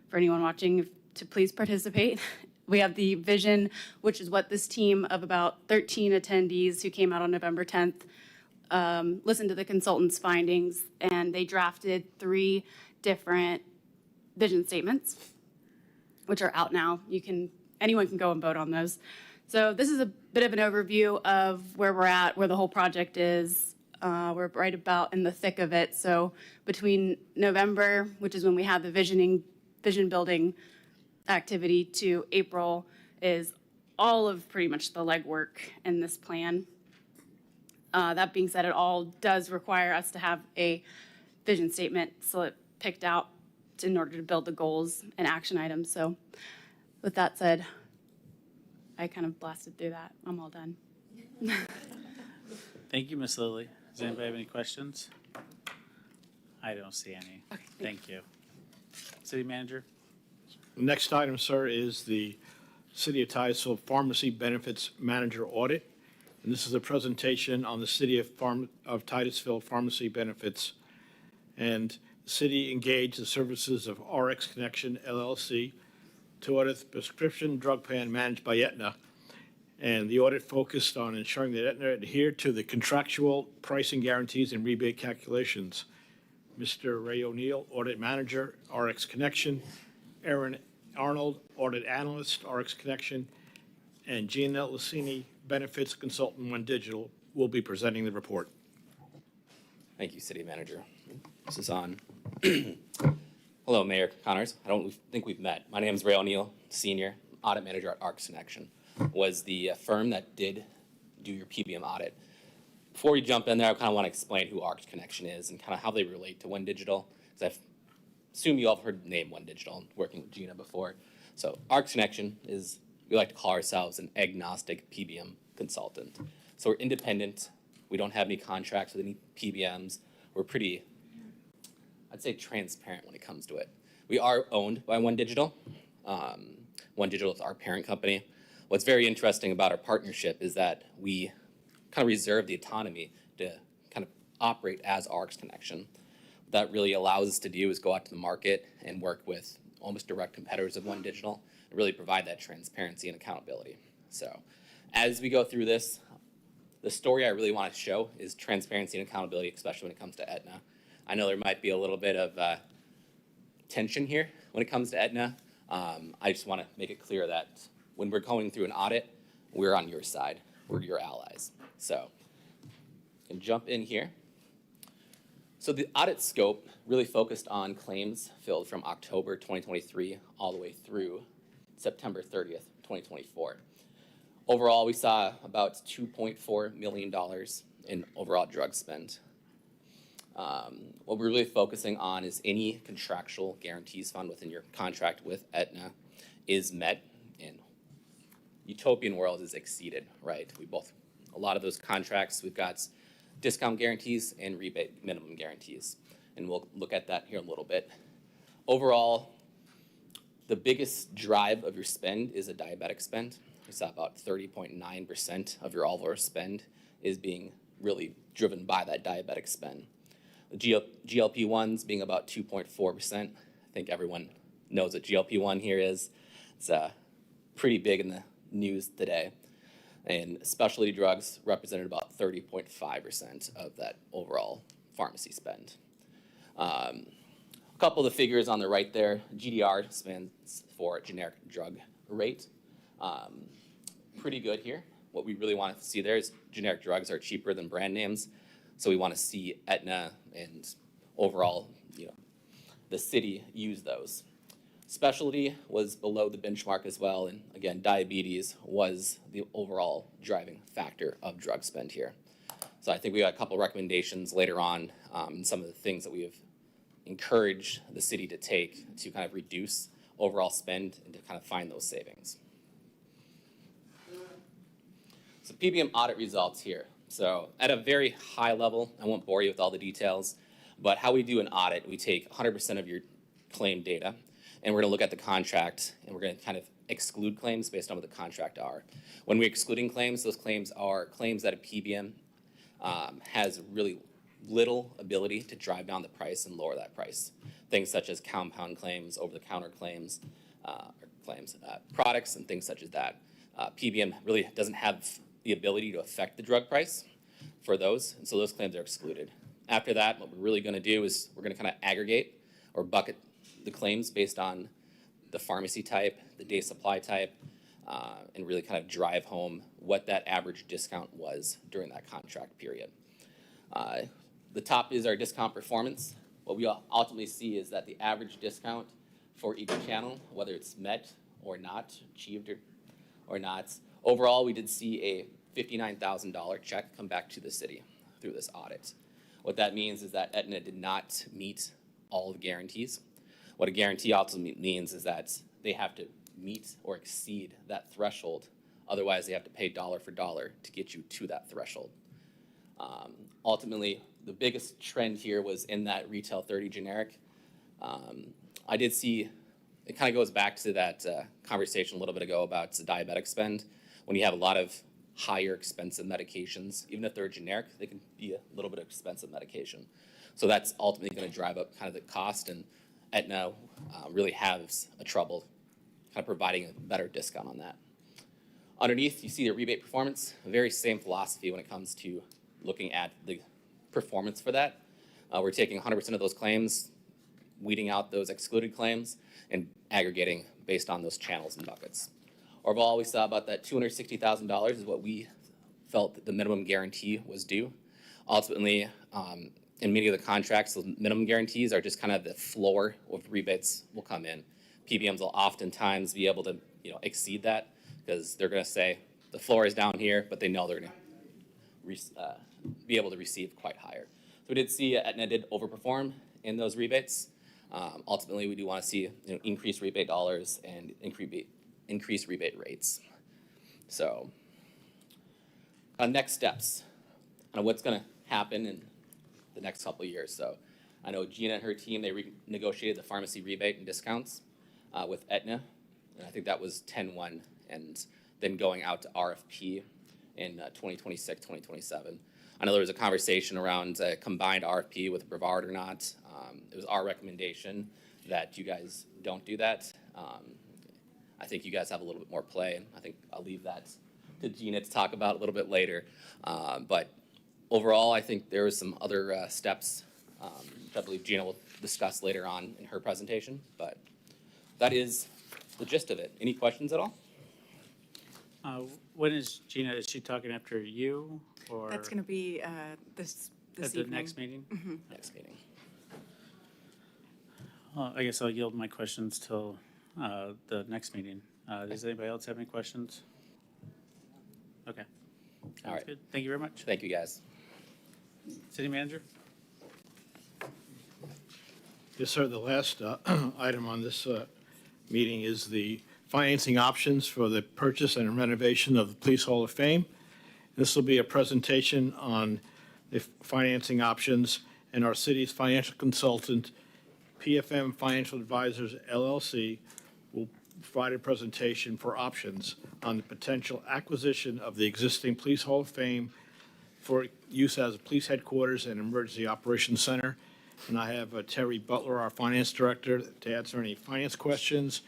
for anyone watching to please participate. We have the vision, which is what this team of about 13 attendees who came out on November 10th listened to the consultant's findings, and they drafted 3 different vision statements, which are out now. Anyone can go and vote on those. So this is a bit of an overview of where we're at, where the whole project is. We're right about in the thick of it. So between November, which is when we have the vision building activity, to April is all of pretty much the legwork in this plan. That being said, it all does require us to have a vision statement picked out in order to build the goals and action items. So with that said, I kind of blasted through that. I'm all done. Thank you, Ms. Lilly. Does anybody have any questions? I don't see any. Okay, Thank you. City Manager? Next item, sir, is the City of Titusville Pharmacy Benefits Manager Audit. And this is a presentation on the City of Titusville Pharmacy Benefits. And the city engaged the services of RX Connection LLC to audit the prescription drug plan managed by Aetna. And the audit focused on ensuring that Aetna adhered to the contractual pricing guarantees and rebate calculations. Mr. Ray O'Neill, Audit Manager, RX Connection, Aaron Arnold, Audit Analyst, RX Connection, and Gina Lucini, Benefits Consultant, One Digital, will be presenting the report. Thank you, City Manager. This is on. Hello, Mayor Connors. I don't think we've met. My name is Ray O'Neill, Senior Audit Manager at RX Connection. Was the firm that did do your PBM audit. Before we jump in there, I kind of want to explain who RX Connection is and kind of how they relate to One Digital, because I assume you all have heard the name One Digital, working with Gina before. So RX Connection is, we like to call ourselves an agnostic PBM consultant. So we're independent. We don't have any contracts with any PBMs. We're pretty, I'd say, transparent when it comes to it. We are owned by One Digital. One Digital is our parent company. What's very interesting about our partnership is that we kind of reserve the autonomy to kind of operate as RX Connection. What that really allows us to do is go out to the market and work with almost direct competitors of One Digital and really provide that transparency and accountability. So as we go through this, the story I really want to show is transparency and accountability, especially when it comes to Aetna. I know there might be a little bit of tension here when it comes to Aetna. I just want to make it clear that when we're going through an audit, we're on your side. We're your allies. So you can jump in here. So the audit scope really focused on claims filled from October 2023 all the way through September 30th, 2024. Overall, we saw about $2.4 million in overall drug spend. What we're really focusing on is any contractual guarantees fund within your contract with Aetna is met and utopian world is exceeded, right? A lot of those contracts, we've got discount guarantees and rebate minimum guarantees. And we'll look at that here in a little bit. Overall, the biggest drive of your spend is a diabetic spend. We saw about 30.9% of your overall spend is being really driven by that diabetic spend. The GLP-1s being about 2.4%. I think everyone knows what GLP-1 here is. It's pretty big in the news today. And specialty drugs represented about 30.5% of that overall pharmacy spend. A couple of the figures on the right there, GDR stands for generic drug rate. Pretty good here. What we really want to see there is generic drugs are cheaper than brand names. So we want to see Aetna and overall, the city use those. Specialty was below the benchmark as well, and again, diabetes was the overall driving factor of drug spend here. So I think we got a couple recommendations later on, some of the things that we have encouraged the city to take to kind of reduce overall spend and to kind of find those savings. So PBM audit results here. So at a very high level, I won't bore you with all the details, but how we do an audit, we take 100% of your claim data, and we're going to look at the contract, and we're going to kind of exclude claims based on what the contract are. When we're excluding claims, those claims are claims that a PBM has really little ability to drive down the price and lower that price. Things such as compound claims, over-the-counter claims, claims, products and things such as that. PBM really doesn't have the ability to affect the drug price for those, and so those claims are excluded. After that, what we're really going to do is we're going to kind of aggregate or bucket the claims based on the pharmacy type, the day supply type, and really kind of drive home what that average discount was during that contract period. The top is our discount performance. What we ultimately see is that the average discount for each channel, whether it's met or not, achieved or not, overall we did see a $59,000 check come back to the city through this audit. What that means is that Aetna did not meet all the guarantees. What a guarantee ultimately means is that they have to meet or exceed that threshold. Otherwise, they have to pay dollar for dollar to get you to that threshold. Ultimately, the biggest trend here was in that retail 30 generic. I did see, it kind of goes back to that conversation a little bit ago about the diabetic spend. When you have a lot of higher expensive medications, even if they're generic, they can be a little bit of expensive medication. So that's ultimately going to drive up kind of the cost, and Aetna really has a trouble kind of providing a better discount on that. Underneath, you see the rebate performance, a very same philosophy when it comes to looking at the performance for that. We're taking 100% of those claims, weeding out those excluded claims, and aggregating based on those channels and buckets. Overall, we saw about that $260,000 is what we felt that the minimum guarantee was due. Ultimately, in many of the contracts, the minimum guarantees are just kind of the floor of rebates will come in. PBMs will oftentimes be able to exceed that because they're going to say the floor is down here, but they know they're going to be able to receive quite higher. So we did see Aetna did overperform in those rebates. Ultimately, we do want to see increased rebate dollars and increased rebate rates. So next steps, what's going to happen in the next couple of years. So I know Gina and her team, they renegotiated the pharmacy rebate and discounts with Aetna, and I think that was 10-1, and then going out to RFP in 2026, 2027. I know there was a conversation around a combined RFP with Brevard or not. It was our recommendation that you guys don't do that. I think you guys have a little bit more play, and I think I'll leave that to Gina to talk about a little bit later. But overall, I think there was some other steps that I believe Gina will discuss later on in her presentation, but that is the gist of it. Any questions at all? When is Gina, is she talking after you, or? That's going to be this at the evening. next meeting? Mm-hmm. Next meeting. Well, I guess I'll yield my questions till the next meeting. Does anybody else have any questions? Okay. All right. Good. Thank you very much. Thank you, guys. City Manager? Yes, sir. The last item on this meeting is the financing options for the purchase and renovation of the Police Hall of Fame. This will be a presentation on the financing options, and our city's financial consultant, PFM Financial Advisors, LLC, will provide a presentation for options on the potential acquisition of the existing Police Hall of Fame for use as a police headquarters and emergency operations center. And I have Terry Butler, our finance director, to answer any finance questions,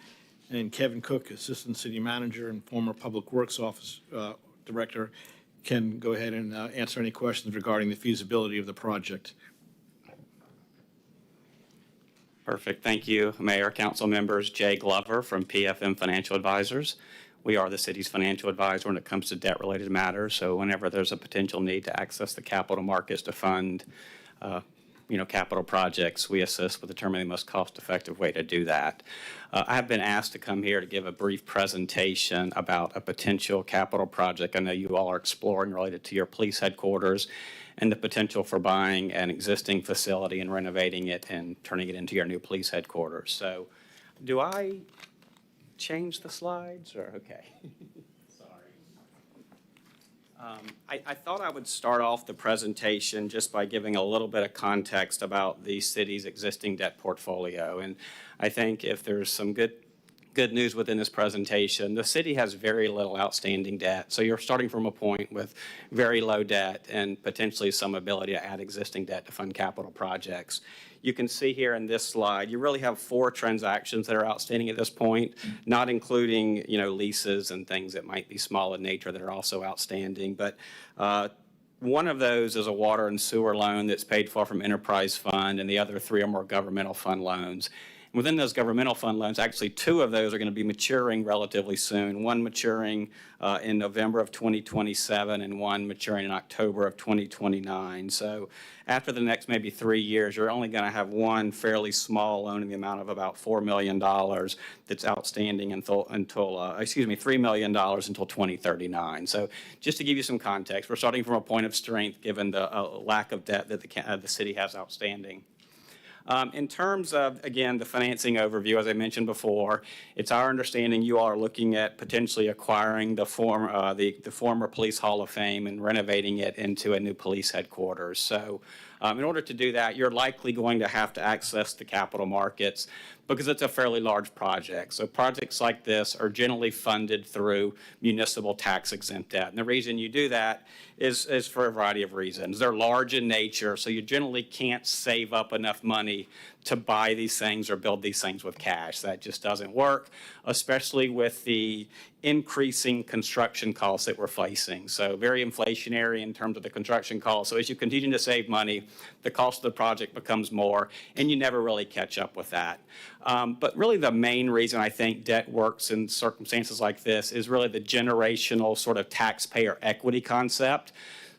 and Kevin Cook, assistant city manager and former public works office director, can go ahead and answer any questions regarding the feasibility of the project. Perfect. Thank you, Mayor, council members. Jay Glover from PFM Financial Advisors. We are the city's financial advisor when it comes to debt-related matters. So whenever there's a potential need to access the capital markets to fund capital projects, we assist with determining the most cost-effective way to do that. I have been asked to come here to give a brief presentation about a potential capital project I know you all are exploring related to your police headquarters and the potential for buying an existing facility and renovating it and turning it into your new police headquarters. So do I change the slides or okay? I thought I would start off the presentation just by giving a little bit of context about the city's existing debt portfolio. And I think if there's some good news within this presentation, the city has very little outstanding debt. So you're starting from a point with very low debt and potentially some ability to add existing debt to fund capital projects. you can see here in this slide, you really have 4 transactions that are outstanding at this point, not including, leases and things that might be small in nature that are also outstanding. But one of those is a water and sewer loan that's paid for from enterprise fund, and the other 3 are more governmental fund loans. Within those governmental fund loans, actually 2 of those are going to be maturing relatively soon, one maturing in November of 2027 and one maturing in October of 2029. So after the next maybe 3 years, you're only going to have one fairly small loan in the amount of about $4 million that's outstanding until $3 million until 2039. So just to give you some context, we're starting from a point of strength given the lack of debt that the city has outstanding. In terms of, again, the financing overview, as I mentioned before, it's our understanding you all are looking at potentially acquiring the former Police Hall of Fame and renovating it into a new police headquarters. So in order to do that, you're likely going to have to access the capital markets because it's a fairly large project. So projects like this are generally funded through municipal tax exempt debt. And the reason you do that is for a variety of reasons. They're large in nature, so you generally can't save up enough money to buy these things or build these things with cash. That just doesn't work, especially with the increasing construction costs that we're facing. So very inflationary in terms of the construction costs. So as you continue to save money, the cost of the project becomes more, and you never really catch up with that. But really the main reason I think debt works in circumstances like this is really the generational sort of taxpayer equity concept.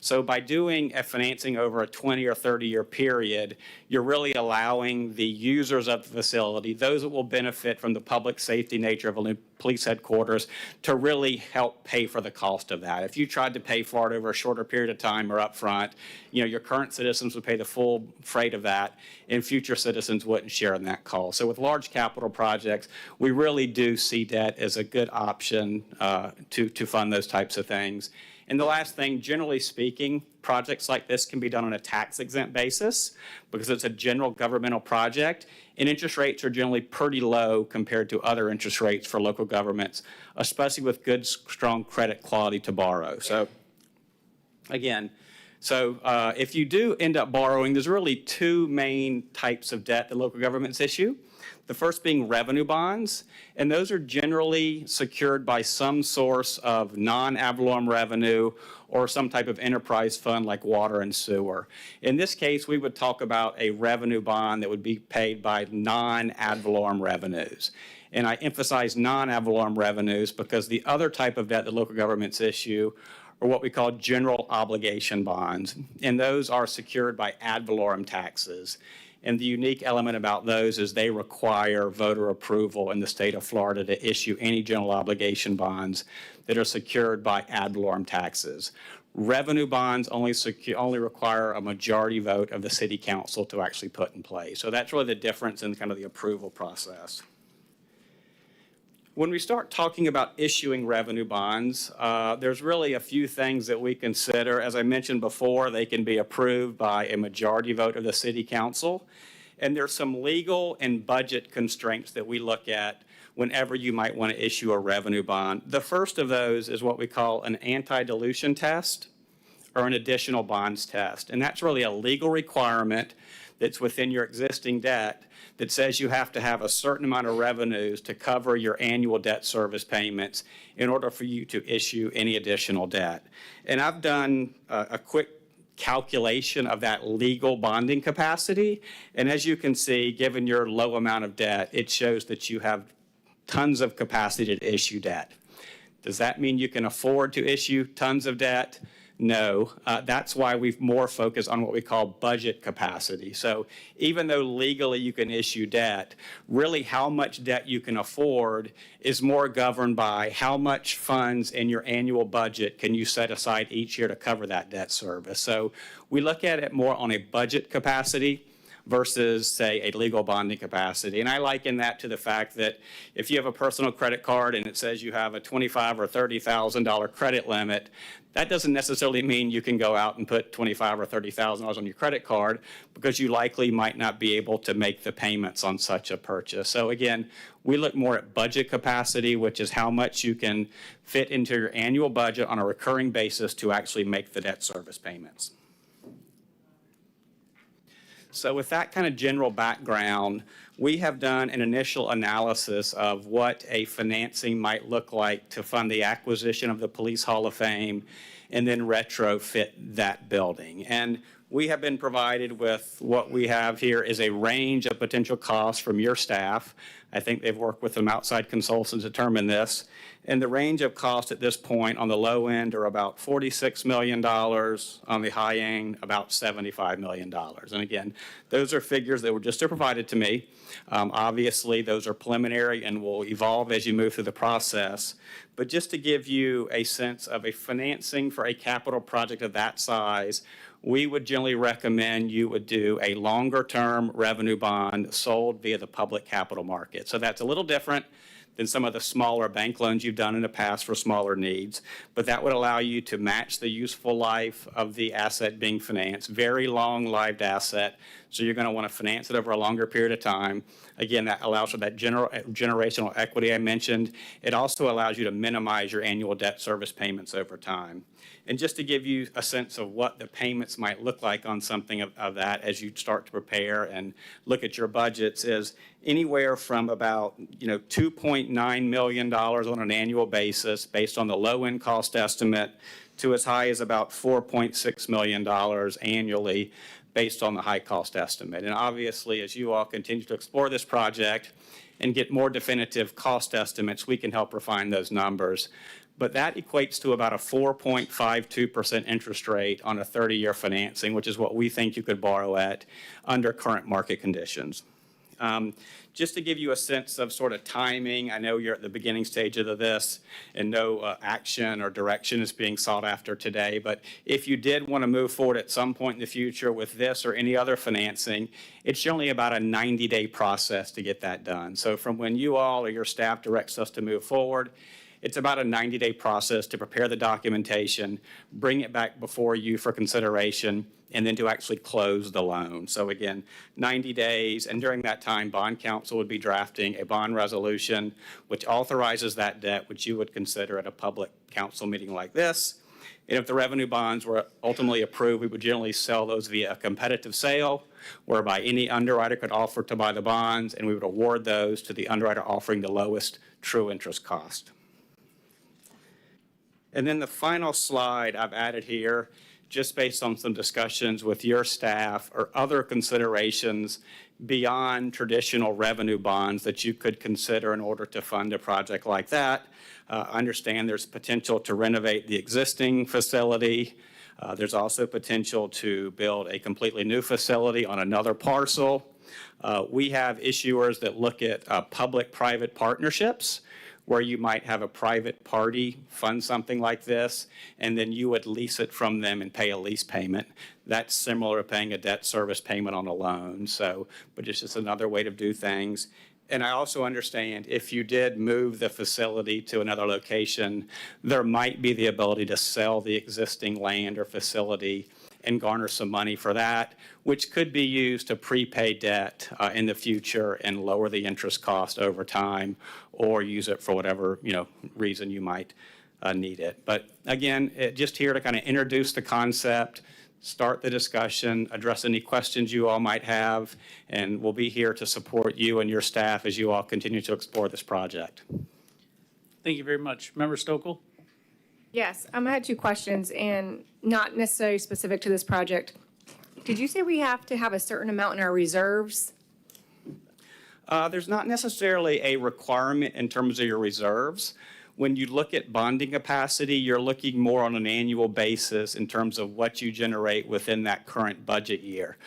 So by doing a financing over a 20 or 30-year period, you're really allowing the users of the facility, those that will benefit from the public safety nature of a new police headquarters, to really help pay for the cost of that. If you tried to pay for it over a shorter period of time or upfront, your current citizens would pay the full freight of that, and future citizens wouldn't share in that cost. So with large capital projects, we really do see debt as a good option to fund those types of things. And the last thing, generally speaking, projects like this can be done on a tax-exempt basis because it's a general governmental project, and interest rates are generally pretty low compared to other interest rates for local governments, especially with good, strong credit quality to borrow. So, again, if you do end up borrowing, there's really 2 main types of debt that local governments issue. The first being revenue bonds, and those are generally secured by some source of non-ad valorem revenue or some type of enterprise fund like water and sewer. In this case, we would talk about a revenue bond that would be paid by non-ad valorem revenues. And I emphasize non-ad valorem revenues because the other type of debt that local governments issue are what we call general obligation bonds, and those are secured by ad valorem taxes. And the unique element about those is they require voter approval in the state of Florida to issue any general obligation bonds that are secured by ad valorem taxes. Revenue bonds only require a majority vote of the city council to actually put in place. So that's really the difference in kind of the approval process. When we start talking about issuing revenue bonds, there's really a few things that we consider. As I mentioned before, they can be approved by a majority vote of the city council. And there's some legal and budget constraints that we look at whenever you might want to issue a revenue bond. The first of those is what we call an anti-dilution test or an additional bonds test. And that's really a legal requirement that's within your existing debt that says you have to have a certain amount of revenues to cover your annual debt service payments in order for you to issue any additional debt. And I've done a quick calculation of that legal bonding capacity. And as you can see, given your low amount of debt, it shows that you have tons of capacity to issue debt. Does that mean you can afford to issue tons of debt? No, that's why we've more focused on what we call budget capacity. So even though legally you can issue debt, really how much debt you can afford is more governed by how much funds in your annual budget can you set aside each year to cover that debt service. So we look at it more on a budget capacity versus, say, a legal bonding capacity. And I liken that to the fact that if you have a personal credit card and it says you have a $25,000 or $30,000 credit limit, that doesn't necessarily mean you can go out and put $25,000 or $30,000 on your credit card because you likely might not be able to make the payments on such a purchase. So again, we look more at budget capacity, which is how much you can fit into your annual budget on a recurring basis to actually make the debt service payments. So with that kind of general background, we have done an initial analysis of what a financing might look like to fund the acquisition of the Police Hall of Fame and then retrofit that building. And we have been provided with what we have here is a range of potential costs from your staff. I think they've worked with some outside consultants to determine this. And the range of cost at this point on the low end are about $46 million, on the high end about $75 million. And again, those are figures that were just provided to me. Obviously, those are preliminary and will evolve as you move through the process. But just to give you a sense of a financing for a capital project of that size, we would generally recommend you would do a longer-term revenue bond sold via the public capital market. So that's a little different than some of the smaller bank loans you've done in the past for smaller needs, but that would allow you to match the useful life of the asset being financed, very long-lived asset, so you're going to want to finance it over a longer period of time. Again, that allows for that generational equity I mentioned. It also allows you to minimize your annual debt service payments over time. And just to give you a sense of what the payments might look like on something of that as you start to prepare and look at your budgets is anywhere from about $2.9 million on an annual basis based on the low-end cost estimate to as high as about $4.6 million annually based on the high cost estimate. And obviously, as you all continue to explore this project and get more definitive cost estimates, we can help refine those numbers. But that equates to about a 4.52% interest rate on a 30-year financing, which is what we think you could borrow at under current market conditions. Just to give you a sense of sort of timing, I know you're at the beginning stages of this and no action or direction is being sought after today, but if you did want to move forward at some point in the future with this or any other financing, it's generally about a 90-day process to get that done. So from when you all or your staff directs us to move forward, it's about a 90-day process to prepare the documentation, bring it back before you for consideration, and then to actually close the loan. So again, 90 days, and during that time, bond counsel would be drafting a bond resolution which authorizes that debt, which you would consider at a public council meeting like this. And if the revenue bonds were ultimately approved, we would generally sell those via a competitive sale, whereby any underwriter could offer to buy the bonds, and we would award those to the underwriter offering the lowest true interest cost. And then the final slide I've added here, just based on some discussions with your staff or other considerations beyond traditional revenue bonds that you could consider in order to fund a project like that. Understand there's potential to renovate the existing facility. There's also potential to build a completely new facility on another parcel. We have issuers that look at public-private partnerships, where you might have a private party fund something like this, and then you would lease it from them and pay a lease payment. That's similar to paying a debt service payment on a loan. So, but it's just another way to do things. And I also understand if you did move the facility to another location, there might be the ability to sell the existing land or facility and garner some money for that, which could be used to prepay debt in the future and lower the interest cost over time, or use it for whatever reason you might need it. But again, just here to kind of introduce the concept, start the discussion, address any questions you all might have, and we'll be here to support you and your staff as you all continue to explore this project. Thank you very much. Member Stokel? Yes, I had two questions, and not necessarily specific to this project. Did you say we have to have a certain amount in our reserves? There's not necessarily a requirement in terms of your reserves. When you look at bonding capacity, you're looking more on an annual basis in terms of what you generate within that current budget year.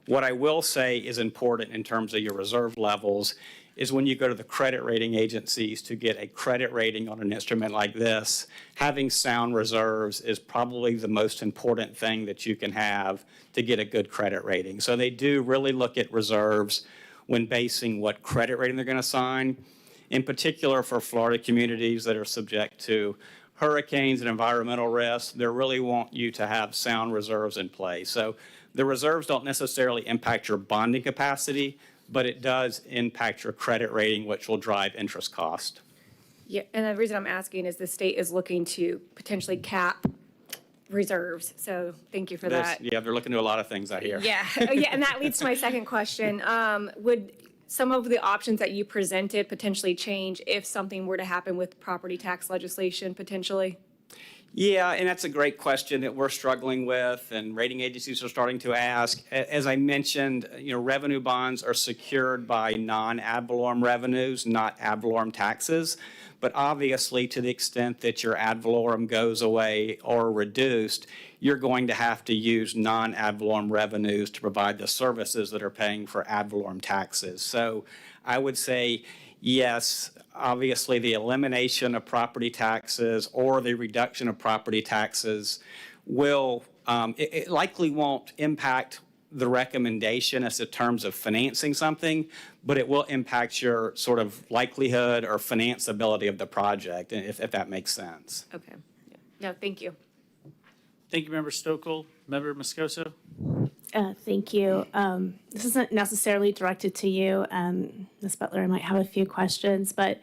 What I will say is important in terms of your reserve levels is when you go to the credit rating agencies to get a credit rating on an instrument like this, having sound reserves is probably the most important thing that you can have to get a good credit rating. So they do really look at reserves when basing what credit rating they're going to assign. In particular for Florida communities that are subject to hurricanes and environmental risks, they really want you to have sound reserves in place. So the reserves don't necessarily impact your bonding capacity, but it does impact your credit rating, which will drive interest cost. Yeah, and the reason I'm asking is the state is looking to potentially cap reserves. So thank you for that. Yeah, they're looking to a lot of things, I hear. Yeah, yeah, and that leads to my second question. Would some of the options that you presented potentially change if something were to happen with property tax legislation potentially? Yeah, and that's a great question that we're struggling with, and rating agencies are starting to ask. As I mentioned, revenue bonds are secured by non-ad valorem revenues, not ad valorem taxes. But obviously, to the extent that your ad valorem goes away or reduced, you're going to have to use non-ad valorem revenues to provide the services that are paying for ad valorem taxes. So I would say, yes, obviously the elimination of property taxes or the reduction of property taxes will, it likely won't impact the recommendation as in terms of financing something, but it will impact your sort of likelihood or financeability of the project, if that makes sense. Okay. Yeah. No, thank you. Thank you, Member Stokel. Member Moscoso? Thank you. This isn't necessarily directed to you, Ms. Butler. I might have a few questions, but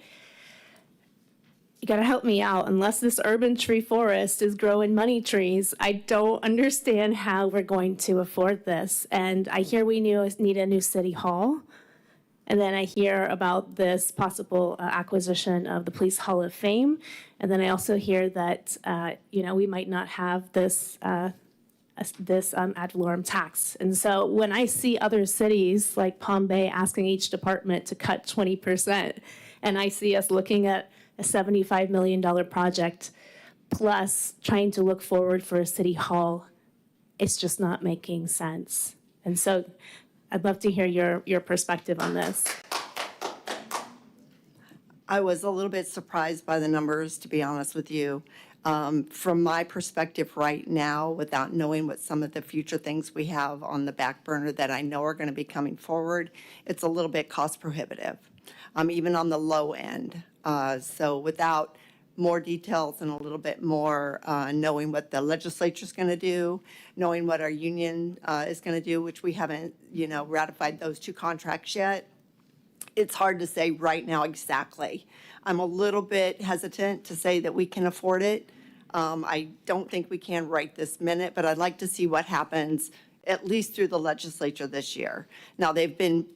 you got to help me out. Unless this urban tree forest is growing money trees, I don't understand how we're going to afford this. And I hear we need a new city hall. And then I hear about this possible acquisition of the Police Hall of Fame. And then I also hear that, we might not have this ad valorem tax. And so when I see other cities like Palm Bay asking each department to cut 20%, and I see us looking at a $75 million project, plus trying to look forward for a city hall, it's just not making sense. And so I'd love to hear your perspective on this. I was a little bit surprised by the numbers, to be honest with you. From my perspective right now, without knowing what some of the future things we have on the back burner that I know are going to be coming forward, it's a little bit cost prohibitive, even on the low end. So without more details and a little bit more knowing what the legislature is going to do, knowing what our union is going to do, which we haven't, ratified those two contracts yet, it's hard to say right now exactly. I'm a little bit hesitant to say that we can afford it. I don't think we can right this minute, but I'd like to see what happens at least through the legislature this year. Now, they've been,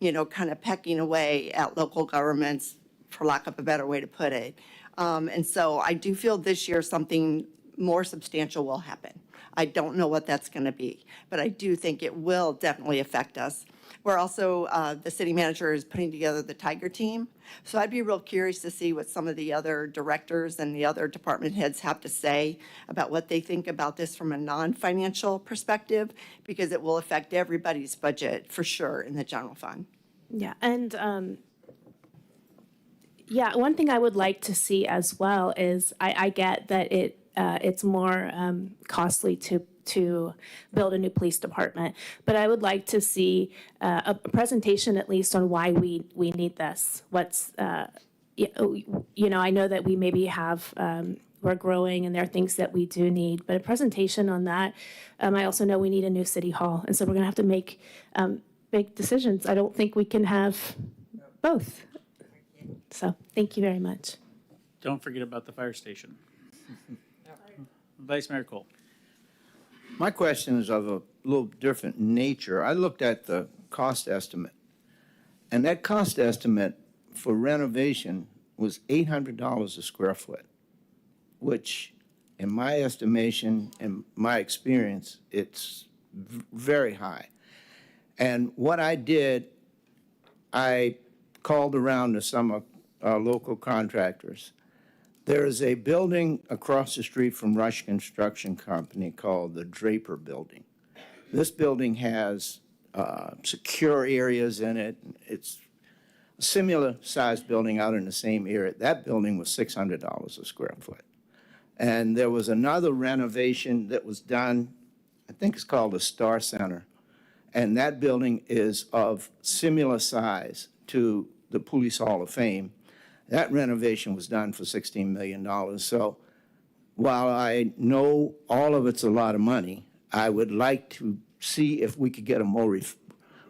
kind of pecking away at local governments, for lack of a better way to put it. And so I do feel this year something more substantial will happen. I don't know what that's going to be, but I do think it will definitely affect us. We're also, the city manager is putting together the Tiger team. So I'd be real curious to see what some of the other directors and the other department heads have to say about what they think about this from a non-financial perspective, because it will affect everybody's budget for sure in the general fund. Yeah, and one thing I would like to see as well is I get that it's more costly to build a new police department, but I would like to see a presentation at least on why we need this. What's I know that we maybe have we're growing and there are things that we do need, but a presentation on that. I also know we need a new city hall, and so we're going to have to make big decisions. I don't think we can have both. So thank you very much. Don't forget about the fire station. Vice Mayor Cole. My question is of a little different nature. I looked at the cost estimate, and that cost estimate for renovation was $800 a square foot, which in my estimation and my experience, it's very high. And what I did, I called around to some of our local contractors. There is a building across the street from Rush Construction Company called the Draper Building. This building has secure areas in it. It's a similar sized building out in the same area. That building was $600 a square foot. And there was another renovation that was done, I think it's called the Star Center. And that building is of similar size to the Police Hall of Fame. That renovation was done for $16 million. So while I know all of it's a lot of money, I would like to see if we could get a more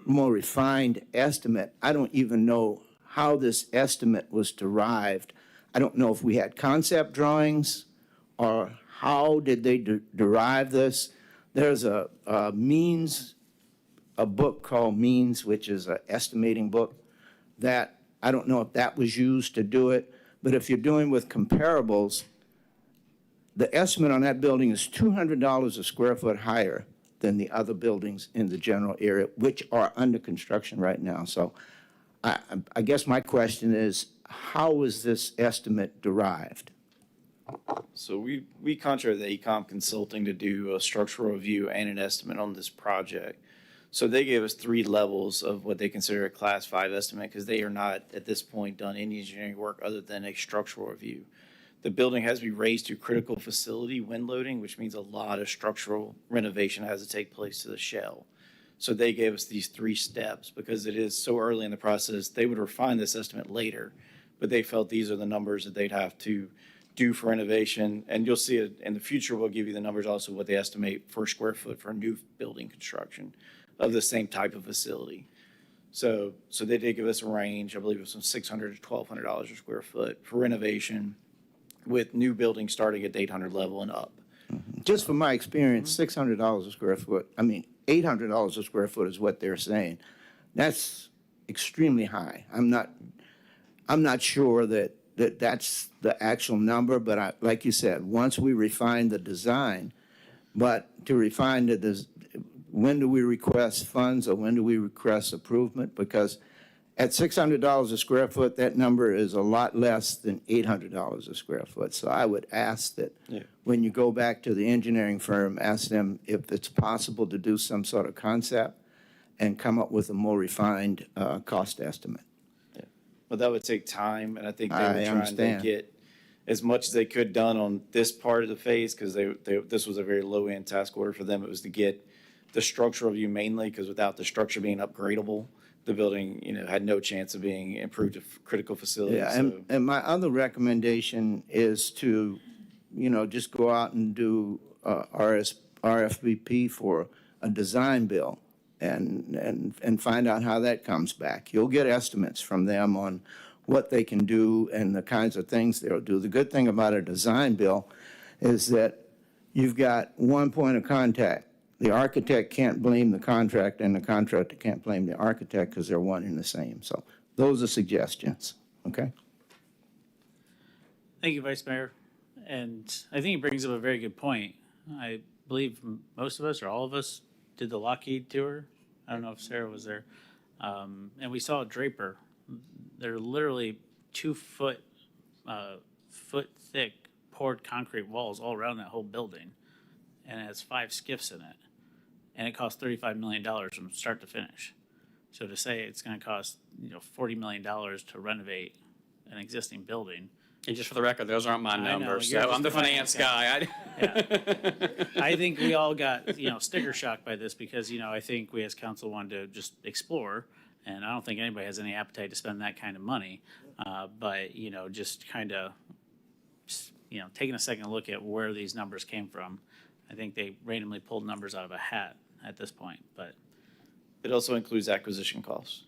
refined estimate. I don't even know how this estimate was derived. I don't know if we had concept drawings or how did they derive this? There's a book called Means, which is an estimating book, that I don't know if that was used to do it, but if you're doing with comparables, the estimate on that building is $200 a square foot higher than the other buildings in the general area, which are under construction right now. So I guess my question is, how was this estimate derived? So we contracted the AECOM Consulting to do a structural review and an estimate on this project. So they gave us 3 levels of what they consider a Class 5 estimate, because they are not, at this point, done any engineering work other than a structural review. The building has to be raised to critical facility wind loading, which means a lot of structural renovation has to take place to the shell. So they gave us these 3 steps because it is so early in the process. They would refine this estimate later, but they felt these are the numbers that they'd have to do for renovation. And you'll see it in the future. We'll give you the numbers also what they estimate per square foot for new building construction of the same type of facility. So they did give us a range. I believe it was from $600 to $1,200 a square foot for renovation, with new buildings starting at the 800 level and up. Just from my experience, $600 a square foot, I mean, $800 a square foot is what they're saying. That's extremely high. I'm not sure that that's the actual number, but like you said, once we refine the design, but to refine when do we request funds or when do we request approval? Because at $600 a square foot, that number is a lot less than $800 a square foot. So I would ask that when you go back to the engineering firm, ask them if it's possible to do some sort of concept and come up with a more refined cost estimate. Yeah. But that would take time, and I think they I were trying understand. to get as much as they could done on this part of the phase, because this was a very low-end task order for them. It was to get the structural review mainly, because without the structure being upgradable, the building, had no chance of being improved to critical facilities. Yeah, and my other recommendation is to, just go out and do RFP for a design bill and find out how that comes back. You'll get estimates from them on what they can do and the kinds of things they'll do. The good thing about a design bill is that you've got one point of contact. The architect can't blame the contractor, and the contractor can't blame the architect because they're one and the same. So those are suggestions, okay? Thank you, Vice Mayor. And I think he brings up a very good point. I believe most of us, or all of us, did the Lockheed tour. I don't know if Sarah was there. And we saw a Draper. They're literally 2 foot thick poured concrete walls all around that whole building. And it has 5 skiffs in it. And it cost $35 million from start to finish. So to say it's going to cost $40 million to renovate an existing building. And just for the record, those aren't my numbers. you're So just I'm the finance guy. I think we all got sticker shock by this because I think we as council wanted to just explore, and I don't think anybody has any appetite to spend that kind of money. But just kind of taking a second look at where these numbers came from. I think they randomly pulled numbers out of a hat at this point, but it also includes acquisition costs.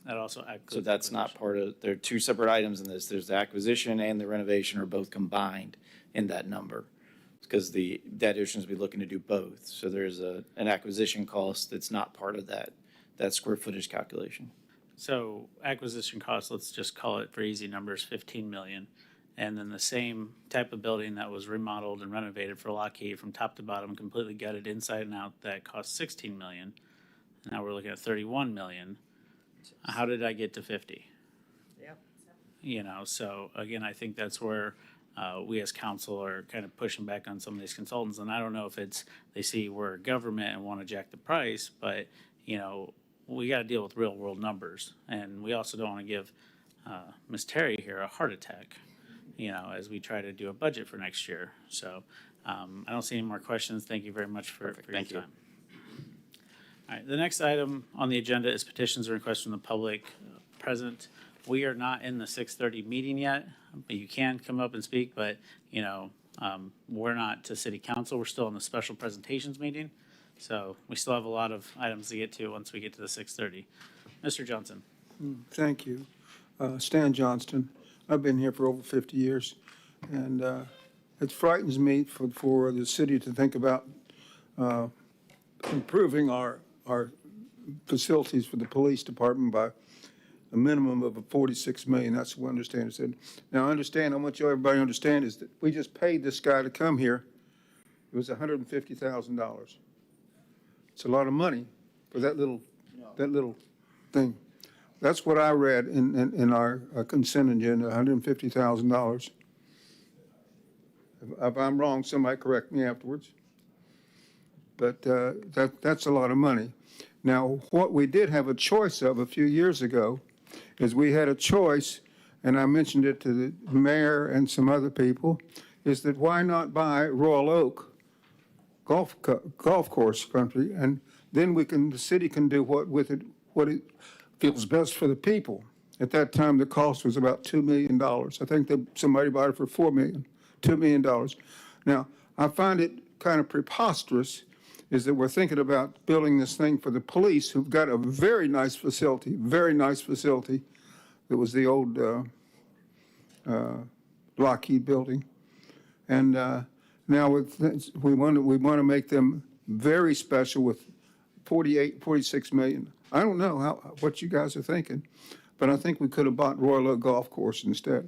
That also includes. So that's not part of, there are 2 separate items in this. There's the acquisition and the renovation are both combined in that number, because the debt issuance will be looking to do both. So there's an acquisition cost that's not part of that square footage calculation. So acquisition costs, let's just call it for easy numbers, $15 million. And then the same type of building that was remodeled and renovated for Lockheed from top to bottom, completely gutted inside and out, that cost $16 million. Now we're looking at $31 million. How did I get to 50? Yeah. So again, I think that's where we as council are kind of pushing back on some of these consultants. And I don't know if it's they see we're a government and want to jack the price, but we got to deal with real world numbers. And we also don't want to give Ms. Terry here a heart attack, as we try to do a budget for next year. So I don't see any more questions. Thank you very much for your time. All right, the next item on the agenda is petitions and requests from the public present. We are not in the 6:30 meeting yet, but you can come up and speak, but, we're not to city council. We're still in the special presentations meeting. So we still have a lot of items to get to once we get to the 6:30. Mr. Johnson. Thank you. Stan Johnston. I've been here for over 50 years, and it frightens me for the city to think about improving our facilities for the police department by a minimum of $46 million. That's what I understand. It said. Now, I understand, I want you everybody to understand is that we just paid this guy to come here. It was $150,000. It's a lot of money for that little thing. That's what I read in our consent agenda, $150,000. If I'm wrong, somebody correct me afterwards. But that's a lot of money. Now, what we did have a choice of a few years ago is we had a choice, and I mentioned it to the mayor and some other people, is that why not buy Royal Oak golf course country, and then the city can do what it feels best for the people. At that time, the cost was about $2 million. I think that somebody bought it for $2 million. Now, I find it kind of preposterous is that we're thinking about building this thing for the police, who've got a very nice facility. It was the old Lockheed building. And now we want to make them very special with 46 million. I don't know what you guys are thinking, but I think we could have bought Royal Oak Golf Course instead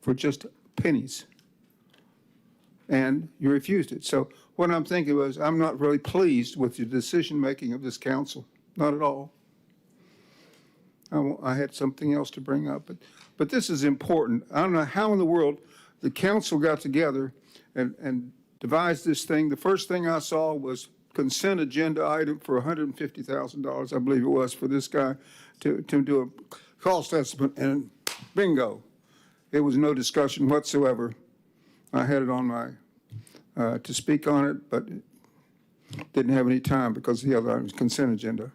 for just pennies. And you refused it. So what I'm thinking was, I'm not really pleased with the decision-making of this council, not at all. I had something else to bring up, but this is important. I don't know how in the world the council got together and devised this thing. The first thing I saw was consent agenda item for $150,000, I believe it was, for this guy to do a cost estimate, and bingo. It was no discussion whatsoever. I had it on my, to speak on it, but didn't have any time because the other item was consent agenda.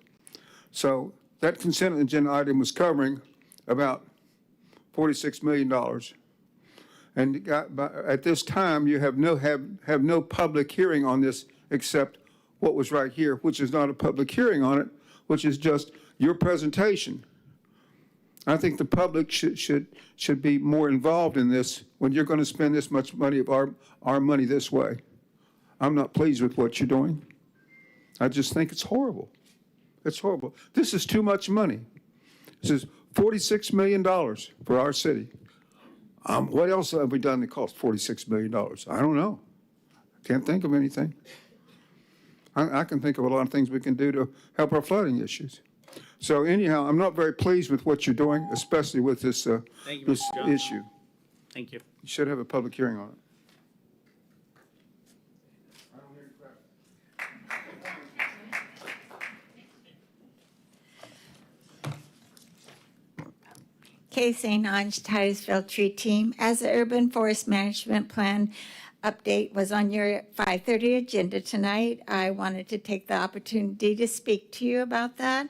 So that consent agenda item was covering about $46 million. And at this time, you have no public hearing on this except what was right here, which is not a public hearing on it, which is just your presentation. I think the public should be more involved in this when you're going to spend this much money of our money this way. I'm not pleased with what you're doing. I just think it's horrible. It's horrible. This is too much money. This is $46 million for our city. What else have we done that cost $46 million? I don't know. Can't think of anything. I can think of a lot of things we can do to help our flooding issues. So anyhow, I'm not very pleased with what you're doing, especially with this, this issue. Thank you. You should have a public hearing on it. Kay St. Ange, Titusville Tree Team. As the Urban Forest Management Plan update was on your 5:30 agenda tonight, I wanted to take the opportunity to speak to you about that.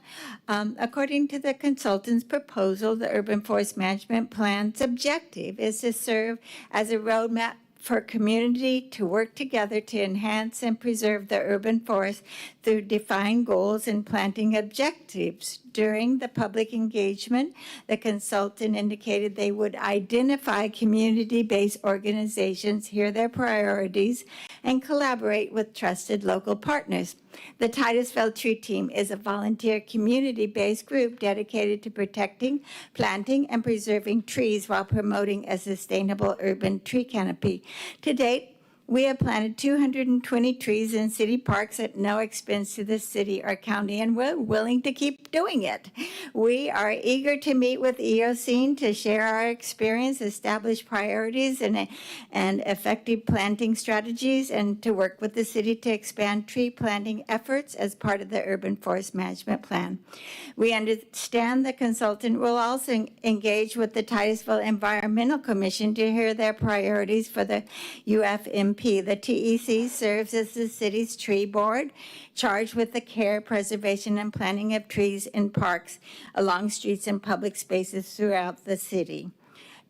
According to the consultant's proposal, the Urban Forest Management Plan's objective is to serve as a roadmap for community to work together to enhance and preserve the urban forest through defined goals and planting objectives. During the public engagement, the consultant indicated they would identify community-based organizations, hear their priorities, and collaborate with trusted local partners. The Titusville Tree Team is a volunteer community-based group dedicated to protecting, planting, and preserving trees while promoting a sustainable urban tree canopy. To date, we have planted 220 trees in city parks at no expense to the city or county, and we're willing to keep doing it. We are eager to meet with EOC to share our experience, establish priorities and effective planting strategies, and to work with the city to expand tree planting efforts as part of the Urban Forest Management Plan. We understand the consultant will also engage with the Titusville Environmental Commission to hear their priorities for the UFMP. The TEC serves as the city's tree board, charged with the care, preservation, and planting of trees in parks, along streets and public spaces throughout the city.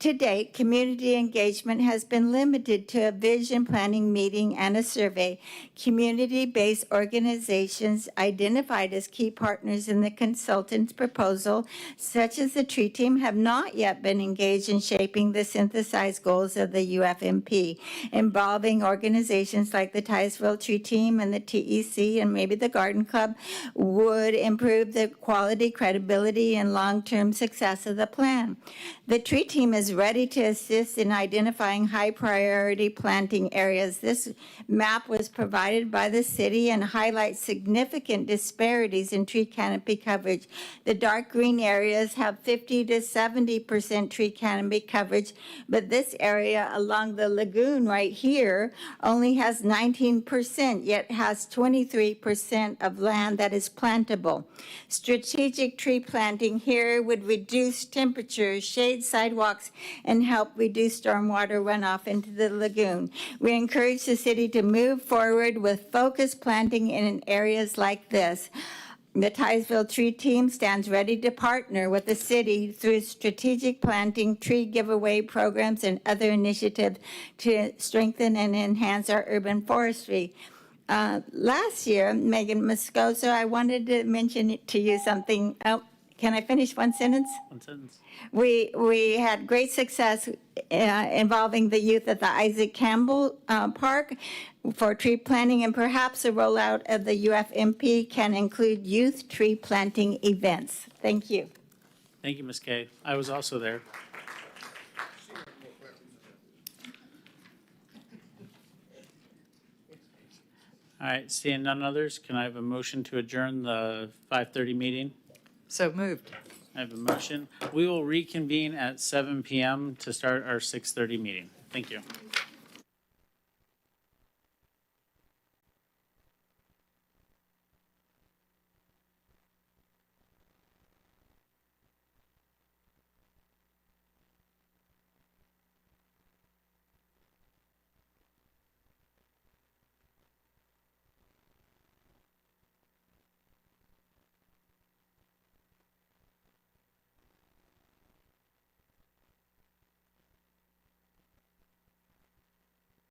To date, community engagement has been limited to a vision planning meeting and a survey. Community-based organizations identified as key partners in the consultant's proposal, such as the tree team, have not yet been engaged in shaping the synthesized goals of the UFMP, involving organizations like the Titusville Tree Team and the TEC and maybe the Garden Club would improve the quality, credibility, and long-term success of the plan. The tree team is ready to assist in identifying high-priority planting areas. This map was provided by the city and highlights significant disparities in tree canopy coverage. The dark green areas have 50 to 70% tree canopy coverage, but this area along the lagoon right here only has 19%, yet has 23% of land that is plantable. Strategic tree planting here would reduce temperature, shade sidewalks, and help reduce stormwater runoff into the lagoon. We encourage the city to move forward with focused planting in areas like this. The Titusville Tree Team stands ready to partner with the city through strategic planting, tree giveaway programs, and other initiatives to strengthen and enhance our urban forestry. Last year, Megan Moscoso, I wanted to mention to you something. Oh, can I finish one sentence? One sentence. We had great success involving the youth at the Isaac Campbell Park for tree planting, and perhaps a rollout of the UFMP can include youth tree planting events. Thank you. Thank you, Ms. Kay. I was also there. All right, seeing none others, can I have a motion to adjourn the 5:30 meeting? So moved. I have a motion. We will reconvene at 7 p.m. to start our 6:30 meeting. Thank you.